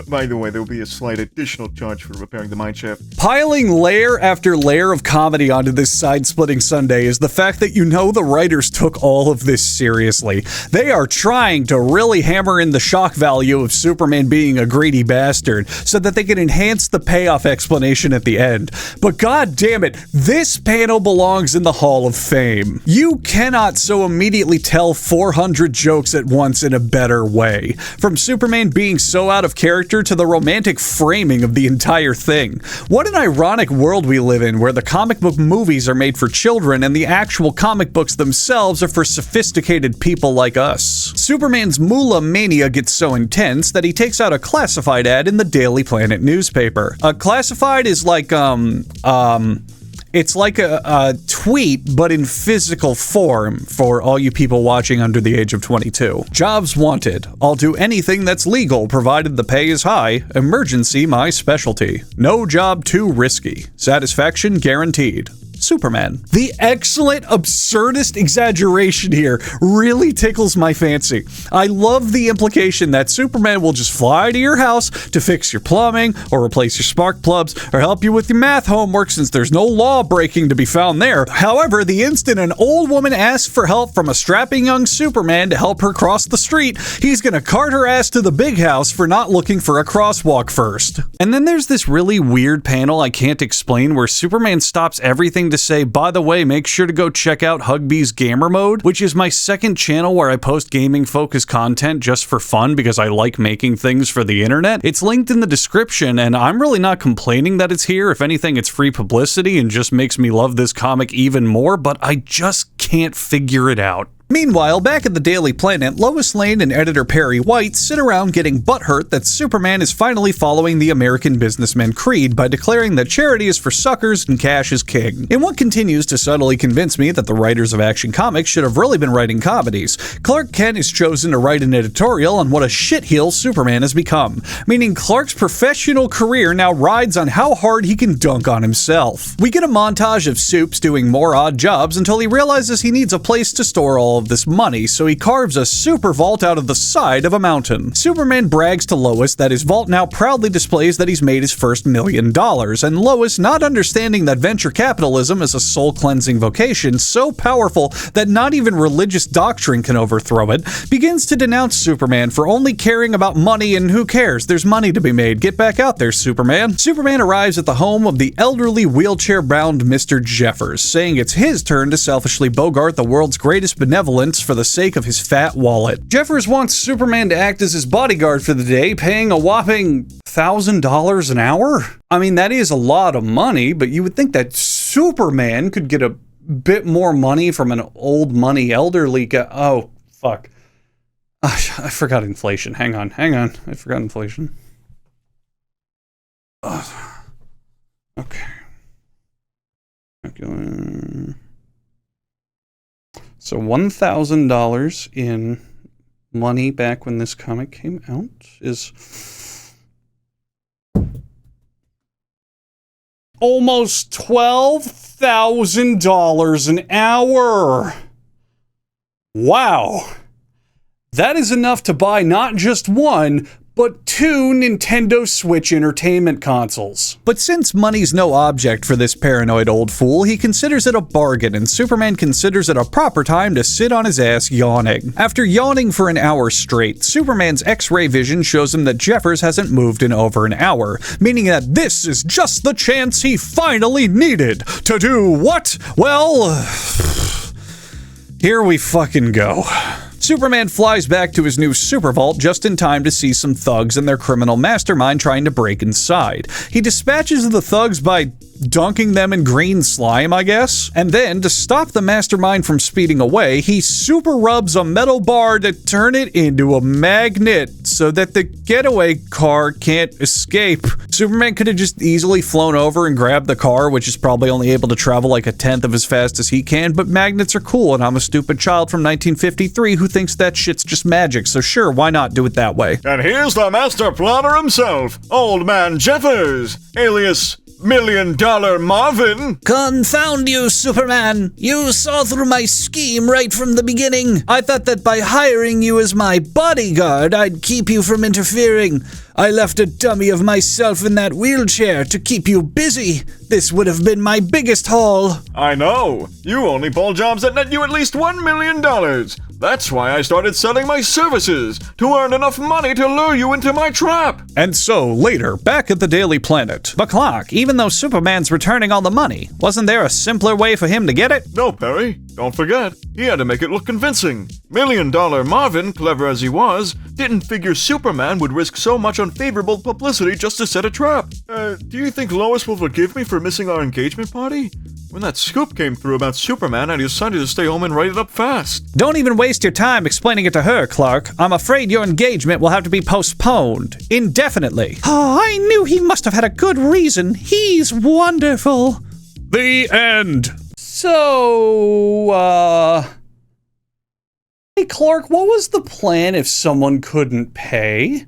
By the way, there will be a slight additional charge for repairing the mine shaft. Piling layer after layer of comedy onto this side-splitting Sunday is the fact that you know the writers took all of this seriously. They are trying to really hammer in the shock value of Superman being a greedy bastard so that they can enhance the payoff explanation at the end. But god damn it, this panel belongs in the Hall of Fame. You cannot so immediately tell 400 jokes at once in a better way. From Superman being so out of character to the romantic framing of the entire thing. What an ironic world we live in, where the comic book movies are made for children and the actual comic books themselves are for sophisticated people like us. Superman's moolah mania gets so intense that he takes out a classified ad in the Daily Planet newspaper. A classified is like, It's like a tweet, but in physical form for all you people watching under the age of 22. Jobs wanted. I'll do anything that's legal, provided the pay is high. Emergency, my specialty. No job too risky. Satisfaction guaranteed. Superman. The excellent, absurdist exaggeration here really tickles my fancy. I love the implication that Superman will just fly to your house to fix your plumbing, or replace your spark plugs, or help you with your math homework since there's no law breaking to be found there. However, the instant an old woman asks for help from a strapping young Superman to help her cross the street, he's gonna cart her ass to the big house for not looking for a crosswalk first. And then there's this really weird panel I can't explain where Superman stops everything to say, by the way, make sure to go check out Huggbees Gamer Mode, which is my second channel where I post gaming-focused content just for fun because I like making things for the internet. It's linked in the description, and I'm really not complaining that it's here. If anything, it's free publicity and just makes me love this comic even more, but I just can't figure it out. Meanwhile, back at the Daily Planet, Lois Lane and editor Perry White sit around getting butthurt that Superman is finally following the American businessman creed by declaring that charity is for suckers and cash is king. In what continues to subtly convince me that the writers of Action Comics should have really been writing comedies, Clark Kent is chosen to write an editorial on what a shitheel Superman has become, meaning Clark's professional career now rides on how hard he can dunk on himself. We get a montage of Supes doing more odd jobs until he realizes he needs a place to store all of this money, so he carves a super vault out of the side of a mountain. Superman brags to Lois that his vault now proudly displays that he's made his first $1 million, and Lois, not understanding that venture capitalism is a soul-cleansing vocation so powerful that not even religious doctrine can overthrow it, begins to denounce Superman for only caring about money, and who cares? There's money to be made. Get back out there, Superman. Superman arrives at the home of the elderly wheelchair-bound Mr. Jeffers, saying it's his turn to selfishly bogart the world's greatest benevolence for the sake of his fat wallet. Jeffers wants Superman to act as his bodyguard for the day, paying a whopping $1,000 an hour? I mean, that is a lot of money, but you would think that Superman could get a bit more money from an old money elderly guy. Oh, fuck. I forgot inflation. Hang on. I forgot inflation. Okay. So $1,000 in money back when this comic came out is almost $12,000 an hour. Wow. That is enough to buy not just one, but 2 Nintendo Switch entertainment consoles. But since money's no object for this paranoid old fool, he considers it a bargain, and Superman considers it a proper time to sit on his ass yawning. After yawning for an hour straight, Superman's X-ray vision shows him that Jeffers hasn't moved in over an hour, meaning that this is just the chance he finally needed to do what? Well, here we fucking go. Superman flies back to his new super vault just in time to see some thugs and their criminal mastermind trying to break inside. He dispatches the thugs by dunking them in green slime, I guess. And then, to stop the mastermind from speeding away, he super rubs a metal bar to turn it into a magnet so that the getaway car can't escape. Superman could have just easily flown over and grabbed the car, which is probably only able to travel like 1/10 of as fast as he can, but magnets are cool, and I'm a stupid child from 1953 who thinks that shit's just magic, so sure, why not do it that way? And here's the master plotter himself, Old Man Jeffers, alias $1 Million Marvin. Confound you, Superman! You saw through my scheme right from the beginning. I thought that by hiring you as my bodyguard, I'd keep you from interfering. I left a dummy of myself in that wheelchair to keep you busy. This would have been my biggest haul. I know. You only pull jobs that net you at least $1 million. That's why I started selling my services, to earn enough money to lure you into my trap. And so, later, back at the Daily Planet. But Clark, even though Superman's returning all the money, wasn't there a simpler way for him to get it? No, Perry. Don't forget, he had to make it look convincing. $1 Million Marvin, clever as he was, didn't figure Superman would risk so much unfavorable publicity just to set a trap. Do you think Lois will forgive me for missing our engagement party? When that scoop came through about Superman, I decided to stay home and write it up fast. Don't even waste your time explaining it to her, Clark. I'm afraid your engagement will have to be postponed indefinitely. Oh, I knew he must have had a good reason. He's wonderful. The end. So, hey Clark, what was the plan if someone couldn't pay?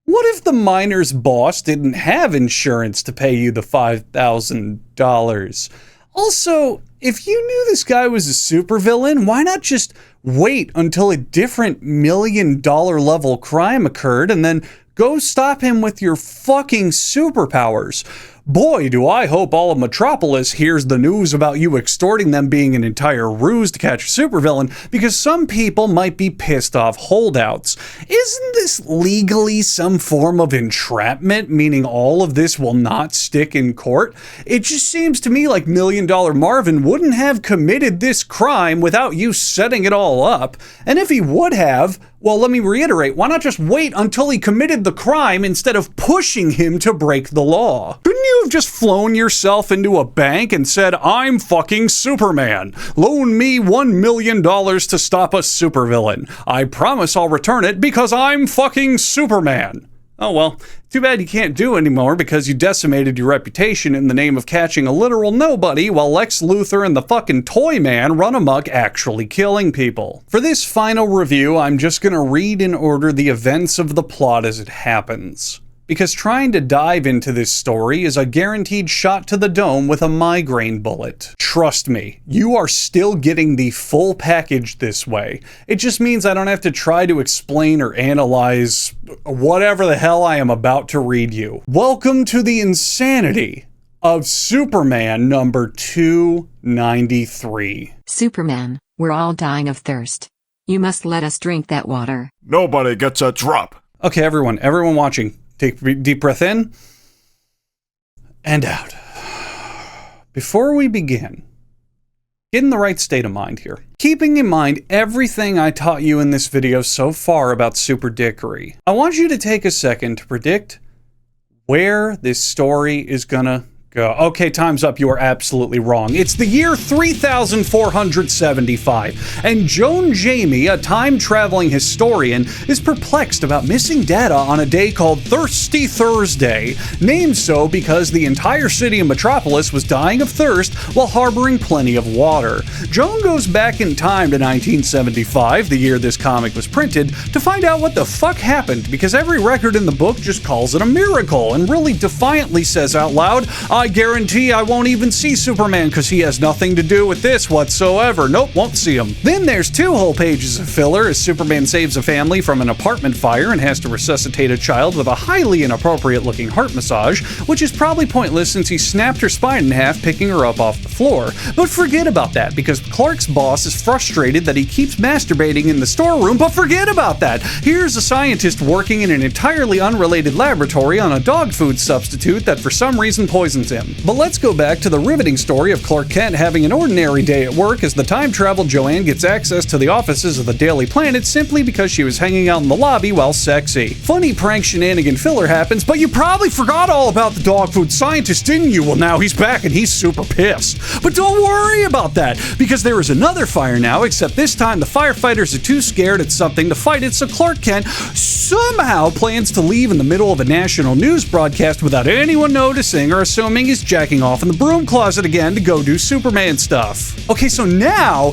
What if the miner's boss didn't have insurance to pay you the $5,000? Also, if you knew this guy was a supervillain, why not just wait until a different $1 million level crime occurred and then go stop him with your fucking superpowers? Boy, do I hope all of Metropolis hears the news about you extorting them being an entire ruse to catch a supervillain, because some people might be pissed off holdouts. Isn't this legally some form of entrapment, meaning all of this will not stick in court? It just seems to me like $1 Million Marvin wouldn't have committed this crime without you setting it all up. And if he would have, well, let me reiterate, why not just wait until he committed the crime instead of pushing him to break the law? Couldn't you have just flown yourself into a bank and said, I'm fucking Superman. Loan me $1 million to stop a supervillain. I promise I'll return it because I'm fucking Superman. Oh well, too bad you can't do anymore because you decimated your reputation in the name of catching a literal nobody while Lex Luthor and the fucking Toy Man run amok actually killing people. For this final review, I'm just gonna read in order the events of the plot as it happens, because trying to dive into this story is a guaranteed shot to the dome with a migraine bullet. Trust me, you are still getting the full package this way. It just means I don't have to try to explain or analyze whatever the hell I am about to read you. Welcome to the insanity of Superman number 293. Superman, we're all dying of thirst. You must let us drink that water. Nobody gets a drop. Okay, everyone watching. Take a deep breath in and out. Before we begin, get in the right state of mind here. Keeping in mind everything I taught you in this video so far about Super Dickery, I want you to take a second to predict where this story is gonna go. Okay, time's up. You are absolutely wrong. It's the year 3475, and Joan Jamie, a time-traveling historian, is perplexed about missing data on a day called Thirsty Thursday, named so because the entire city of Metropolis was dying of thirst while harboring plenty of water. Joan goes back in time to 1975, the year this comic was printed, to find out what the fuck happened, because every record in the book just calls it a miracle and really defiantly says out loud, I guarantee I won't even see Superman because he has nothing to do with this whatsoever. Nope, won't see him. Then there's 2 whole pages of filler as Superman saves a family from an apartment fire and has to resuscitate a child with a highly inappropriate looking heart massage, which is probably pointless since he snapped her spine in half picking her up off the floor. But forget about that because Clark's boss is frustrated that he keeps masturbating in the storeroom, but forget about that. Here's a scientist working in an entirely unrelated laboratory on a dog food substitute that for some reason poisons him. But let's go back to the riveting story of Clark Kent having an ordinary day at work as the time-traveled Joanne gets access to the offices of the Daily Planet simply because she was hanging out in the lobby while sexy. Funny prank shenanigan filler happens, but you probably forgot all about the dog food scientist, didn't you? Well, now he's back and he's super pissed. But don't worry about that, because there is another fire now, except this time the firefighters are too scared at something to fight it, so Clark Kent somehow plans to leave in the middle of a national news broadcast without anyone noticing or assuming he's jacking off in the broom closet again to go do Superman stuff. Okay, so now,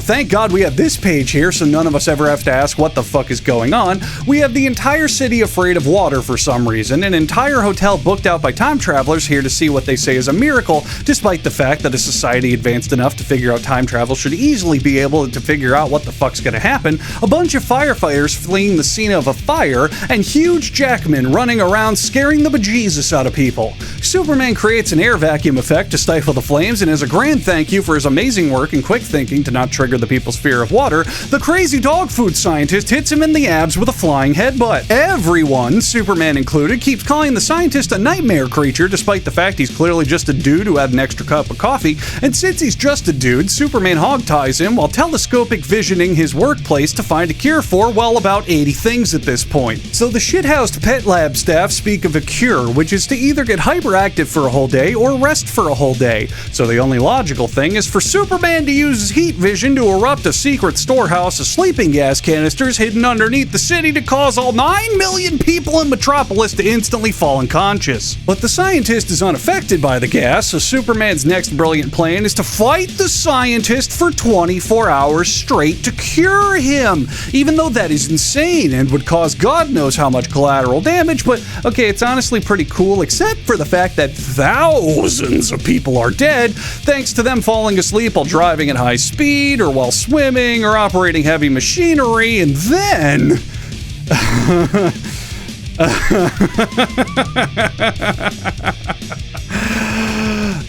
thank God we have this page here so none of us ever have to ask what the fuck is going on. We have the entire city afraid of water for some reason, an entire hotel booked out by time travelers here to see what they say is a miracle, despite the fact that a society advanced enough to figure out time travel should easily be able to figure out what the fuck's gonna happen, a bunch of firefighters fleeing the scene of a fire, and huge jackmen running around scaring the bejesus out of people. Superman creates an air vacuum effect to stifle the flames, and as a grand thank you for his amazing work and quick thinking to not trigger the people's fear of water, the crazy dog food scientist hits him in the abs with a flying headbutt. Everyone, Superman included, keeps calling the scientist a nightmare creature despite the fact he's clearly just a dude who had an extra cup of coffee, and since he's just a dude, Superman hogties him while telescopic visioning his workplace to find a cure for, well, about 80 things at this point. So the shithoused pet lab staff speak of a cure, which is to either get hyperactive inactive for a whole day or rest for a whole day. So the only logical thing is for Superman to use his heat vision to erupt a secret storehouse of sleeping gas canisters hidden underneath the city to cause all 9 million people in Metropolis to instantly fall unconscious. But the scientist is unaffected by the gas, so Superman's next brilliant plan is to fight the scientist for 24 hours straight to cure him, even though that is insane and would cause God knows how much collateral damage. But okay, it's honestly pretty cool, except for the fact that thousands of people are dead thanks to them falling asleep while driving at high speed or while swimming or operating heavy machinery. And then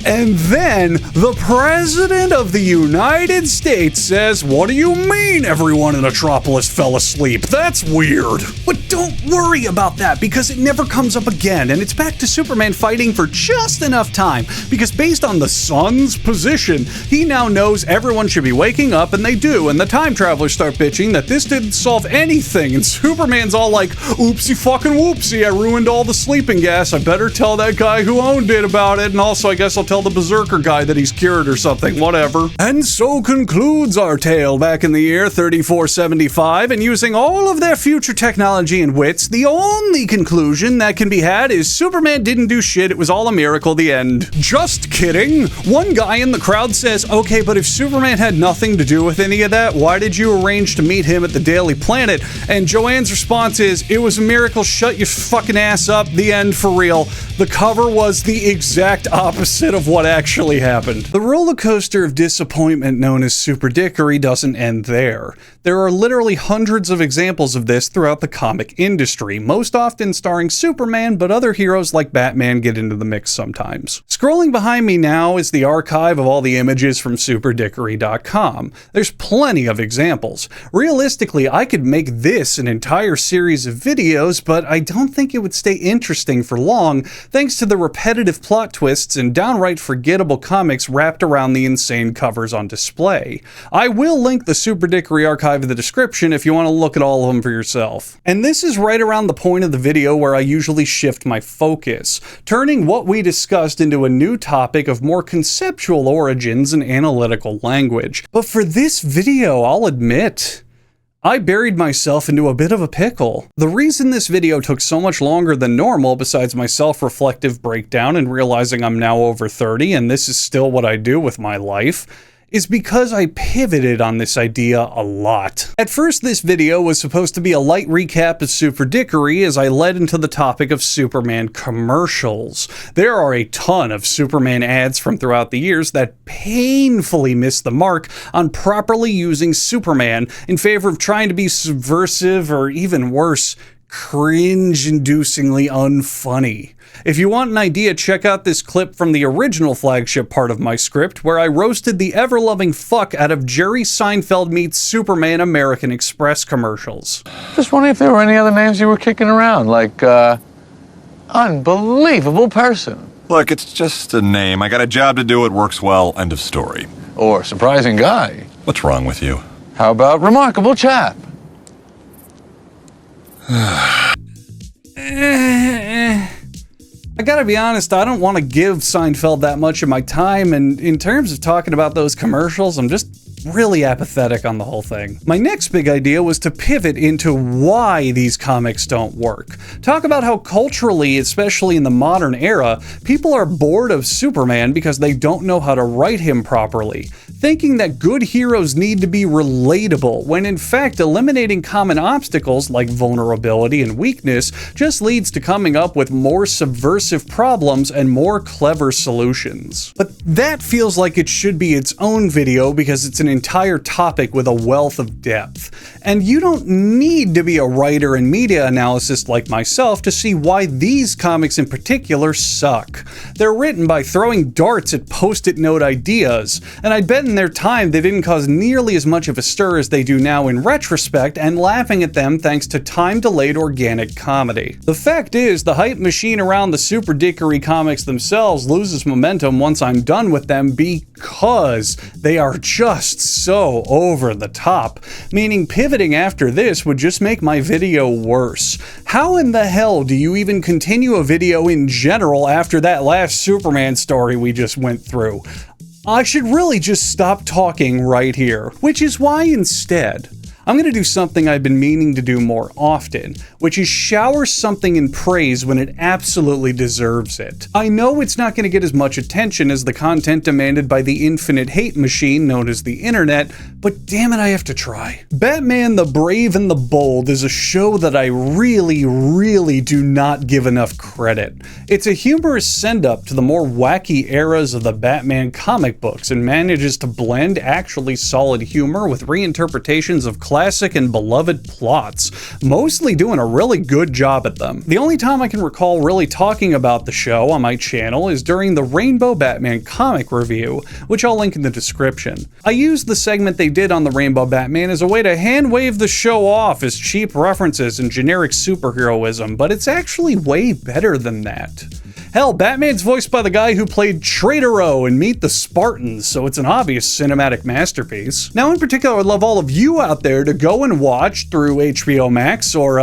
And then the President of the United States says, "What do you mean everyone in Metropolis fell asleep? That's weird." But don't worry about that, because it never comes up again, and it's back to Superman fighting for just enough time, because based on the sun's position, he now knows everyone should be waking up, and they do, and the time travelers start bitching that this didn't solve anything, and Superman's all like, "Oopsie fucking whoopsie, I ruined all the sleeping gas, I better tell that guy who owned it about it, and also I guess I'll tell the berserker guy that he's cured or something, whatever." And so concludes our tale back in the year 3475, and using all of their future technology and wits, the only conclusion that can be had is Superman didn't do shit, it was all a miracle, the end. Just kidding. One guy in the crowd says, "Okay, but if Superman had nothing to do with any of that, why did you arrange to meet him at the Daily Planet?" And Joanne's response is, "It was a miracle, shut your fucking ass up, the end, for real." The cover was the exact opposite of what actually happened. The roller coaster of disappointment known as Super Dickery doesn't end there. There are literally hundreds of examples of this throughout the comic industry, most often starring Superman, but other heroes like Batman get into the mix sometimes. Scrolling behind me now is the archive of all the images from superdickery.com. There's plenty of examples. Realistically, I could make this an entire series of videos, but I don't think it would stay interesting for long, thanks to the repetitive plot twists and downright forgettable comics wrapped around the insane covers on display. I will link the Super Dickery archive in the description if you want to look at all of them for yourself. And this is right around the point of the video where I usually shift my focus, turning what we discussed into a new topic of more conceptual origins and analytical language. But for this video, I'll admit, I buried myself into a bit of a pickle. The reason this video took so much longer than normal, besides my self-reflective breakdown and realizing I'm now over 30 and this is still what I do with my life, is because I pivoted on this idea a lot. At first, this video was supposed to be a light recap of Super Dickery as I led into the topic of Superman commercials. There are a ton of Superman ads from throughout the years that painfully miss the mark on properly using Superman in favor of trying to be subversive or even worse, cringe-inducingly unfunny. If you want an idea, check out this clip from the original flagship part of my script, where I roasted the ever-loving fuck out of Jerry Seinfeld meets Superman American Express commercials. Just wondering if there were any other names you were kicking around, like, unbelievable person. Look, it's just a name. I got a job to do, it works well, end of story. Or surprising guy. What's wrong with you? How about remarkable chap? I gotta be honest, I don't want to give Seinfeld that much of my time, and in terms of talking about those commercials, I'm just really apathetic on the whole thing. My next big idea was to pivot into why these comics don't work. Talk about how culturally, especially in the modern era, people are bored of Superman because they don't know how to write him properly, thinking that good heroes need to be relatable, when in fact eliminating common obstacles like vulnerability and weakness just leads to coming up with more subversive problems and more clever solutions. But that feels like it should be its own video because it's an entire topic with a wealth of depth. And you don't need to be a writer and media analyst like myself to see why these comics in particular suck. They're written by throwing darts at post-it note ideas, and I'd bet in in their time, they didn't cause nearly as much of a stir as they do now in retrospect, and laughing at them thanks to time-delayed organic comedy. The fact is, the hype machine around the Super Dickery comics themselves loses momentum once I'm done with them because they are just so over the top, meaning pivoting after this would just make my video worse. How in the hell do you even continue a video in general after that last Superman story we just went through? I should really just stop talking right here, which is why instead, I'm going to do something I've been meaning to do more often, which is shower something in praise when it absolutely deserves it. I know it's not going to get as much attention as the content demanded by the infinite hate machine known as the internet, but damn it, I have to try. Batman the Brave and the Bold is a show that I really do not give enough credit. It's a humorous send-up to the more wacky eras of the Batman comic books and manages to blend actually solid humor with reinterpretations of classic and beloved plots, mostly doing a really good job at them. The only time I can recall really talking about the show on my channel is during the Rainbow Batman comic review, which I'll link in the description. I used the segment they did on the Rainbow Batman as a way to hand-wave the show off as cheap references and generic superheroism, but it's actually way better than that. Hell, Batman's voiced by the guy who played Traitoro in Meet the Spartans, so it's an obvious cinematic masterpiece. Now, in particular, I'd love all of you out there to go and watch through HBO Max or,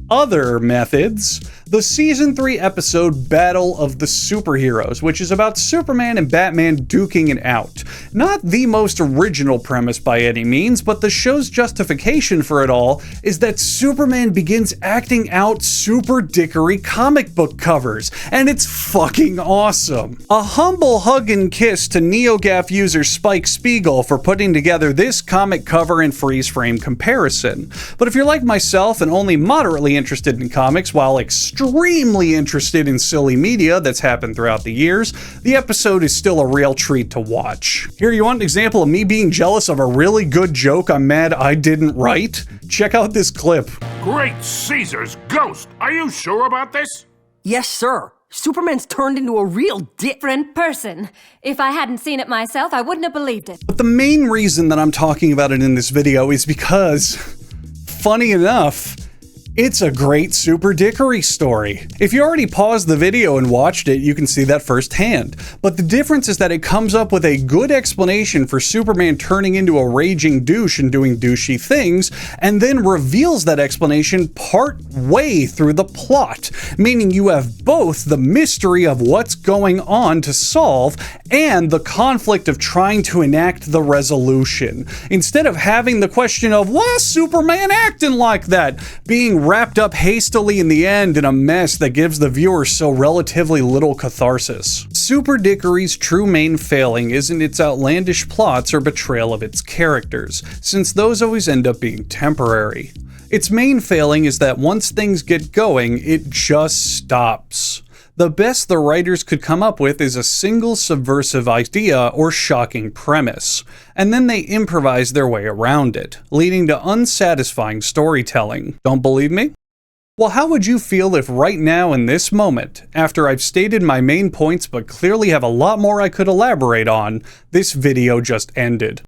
other methods, the Season 3 episode Battle of the Superheroes, which is about Superman and Batman duking it out. Not the most original premise by any means, but the show's justification for it all is that Superman begins acting out Super Dickery comic book covers, and it's fucking awesome. A humble hug and kiss to NeoGAF user Spike Spiegel for putting together this comic cover and freeze frame comparison. But if you're like myself and only moderately interested in comics while extremely interested in silly media that's happened throughout the years, the episode is still a real treat to watch. Here, you want an example of me being jealous of a really good joke I'm mad I didn't write? Check out this clip. Great Caesar's ghost! Are you sure about this? Yes, sir. Superman's turned into a real different person. If I hadn't seen it myself, I wouldn't have believed it. But the main reason that I'm talking about it in this video is because, funny enough, it's a great Super Dickery story. If you already paused the video and watched it, you can see that firsthand. But the difference is that it comes up with a good explanation for Superman turning into a raging douche and doing douchey things, and then reveals that explanation part way through the plot, meaning you have both the mystery of what's going on to solve and the conflict of trying to enact the resolution. Instead of having the question of, why's Superman acting like that, being wrapped up hastily in the end in a mess that gives the viewer so relatively little catharsis. Super Dickery's true main failing isn't its outlandish plots or betrayal of its characters, since those always end up being temporary. Its main failing is that once things get going, it just stops. The best the writers could come up with is a single subversive idea or shocking premise, and then they improvise their way around it, leading to unsatisfying storytelling. Don't believe me? Well, how would you feel if right now in this moment, after I've stated my main points but clearly have a lot more I could elaborate on, this video just ended?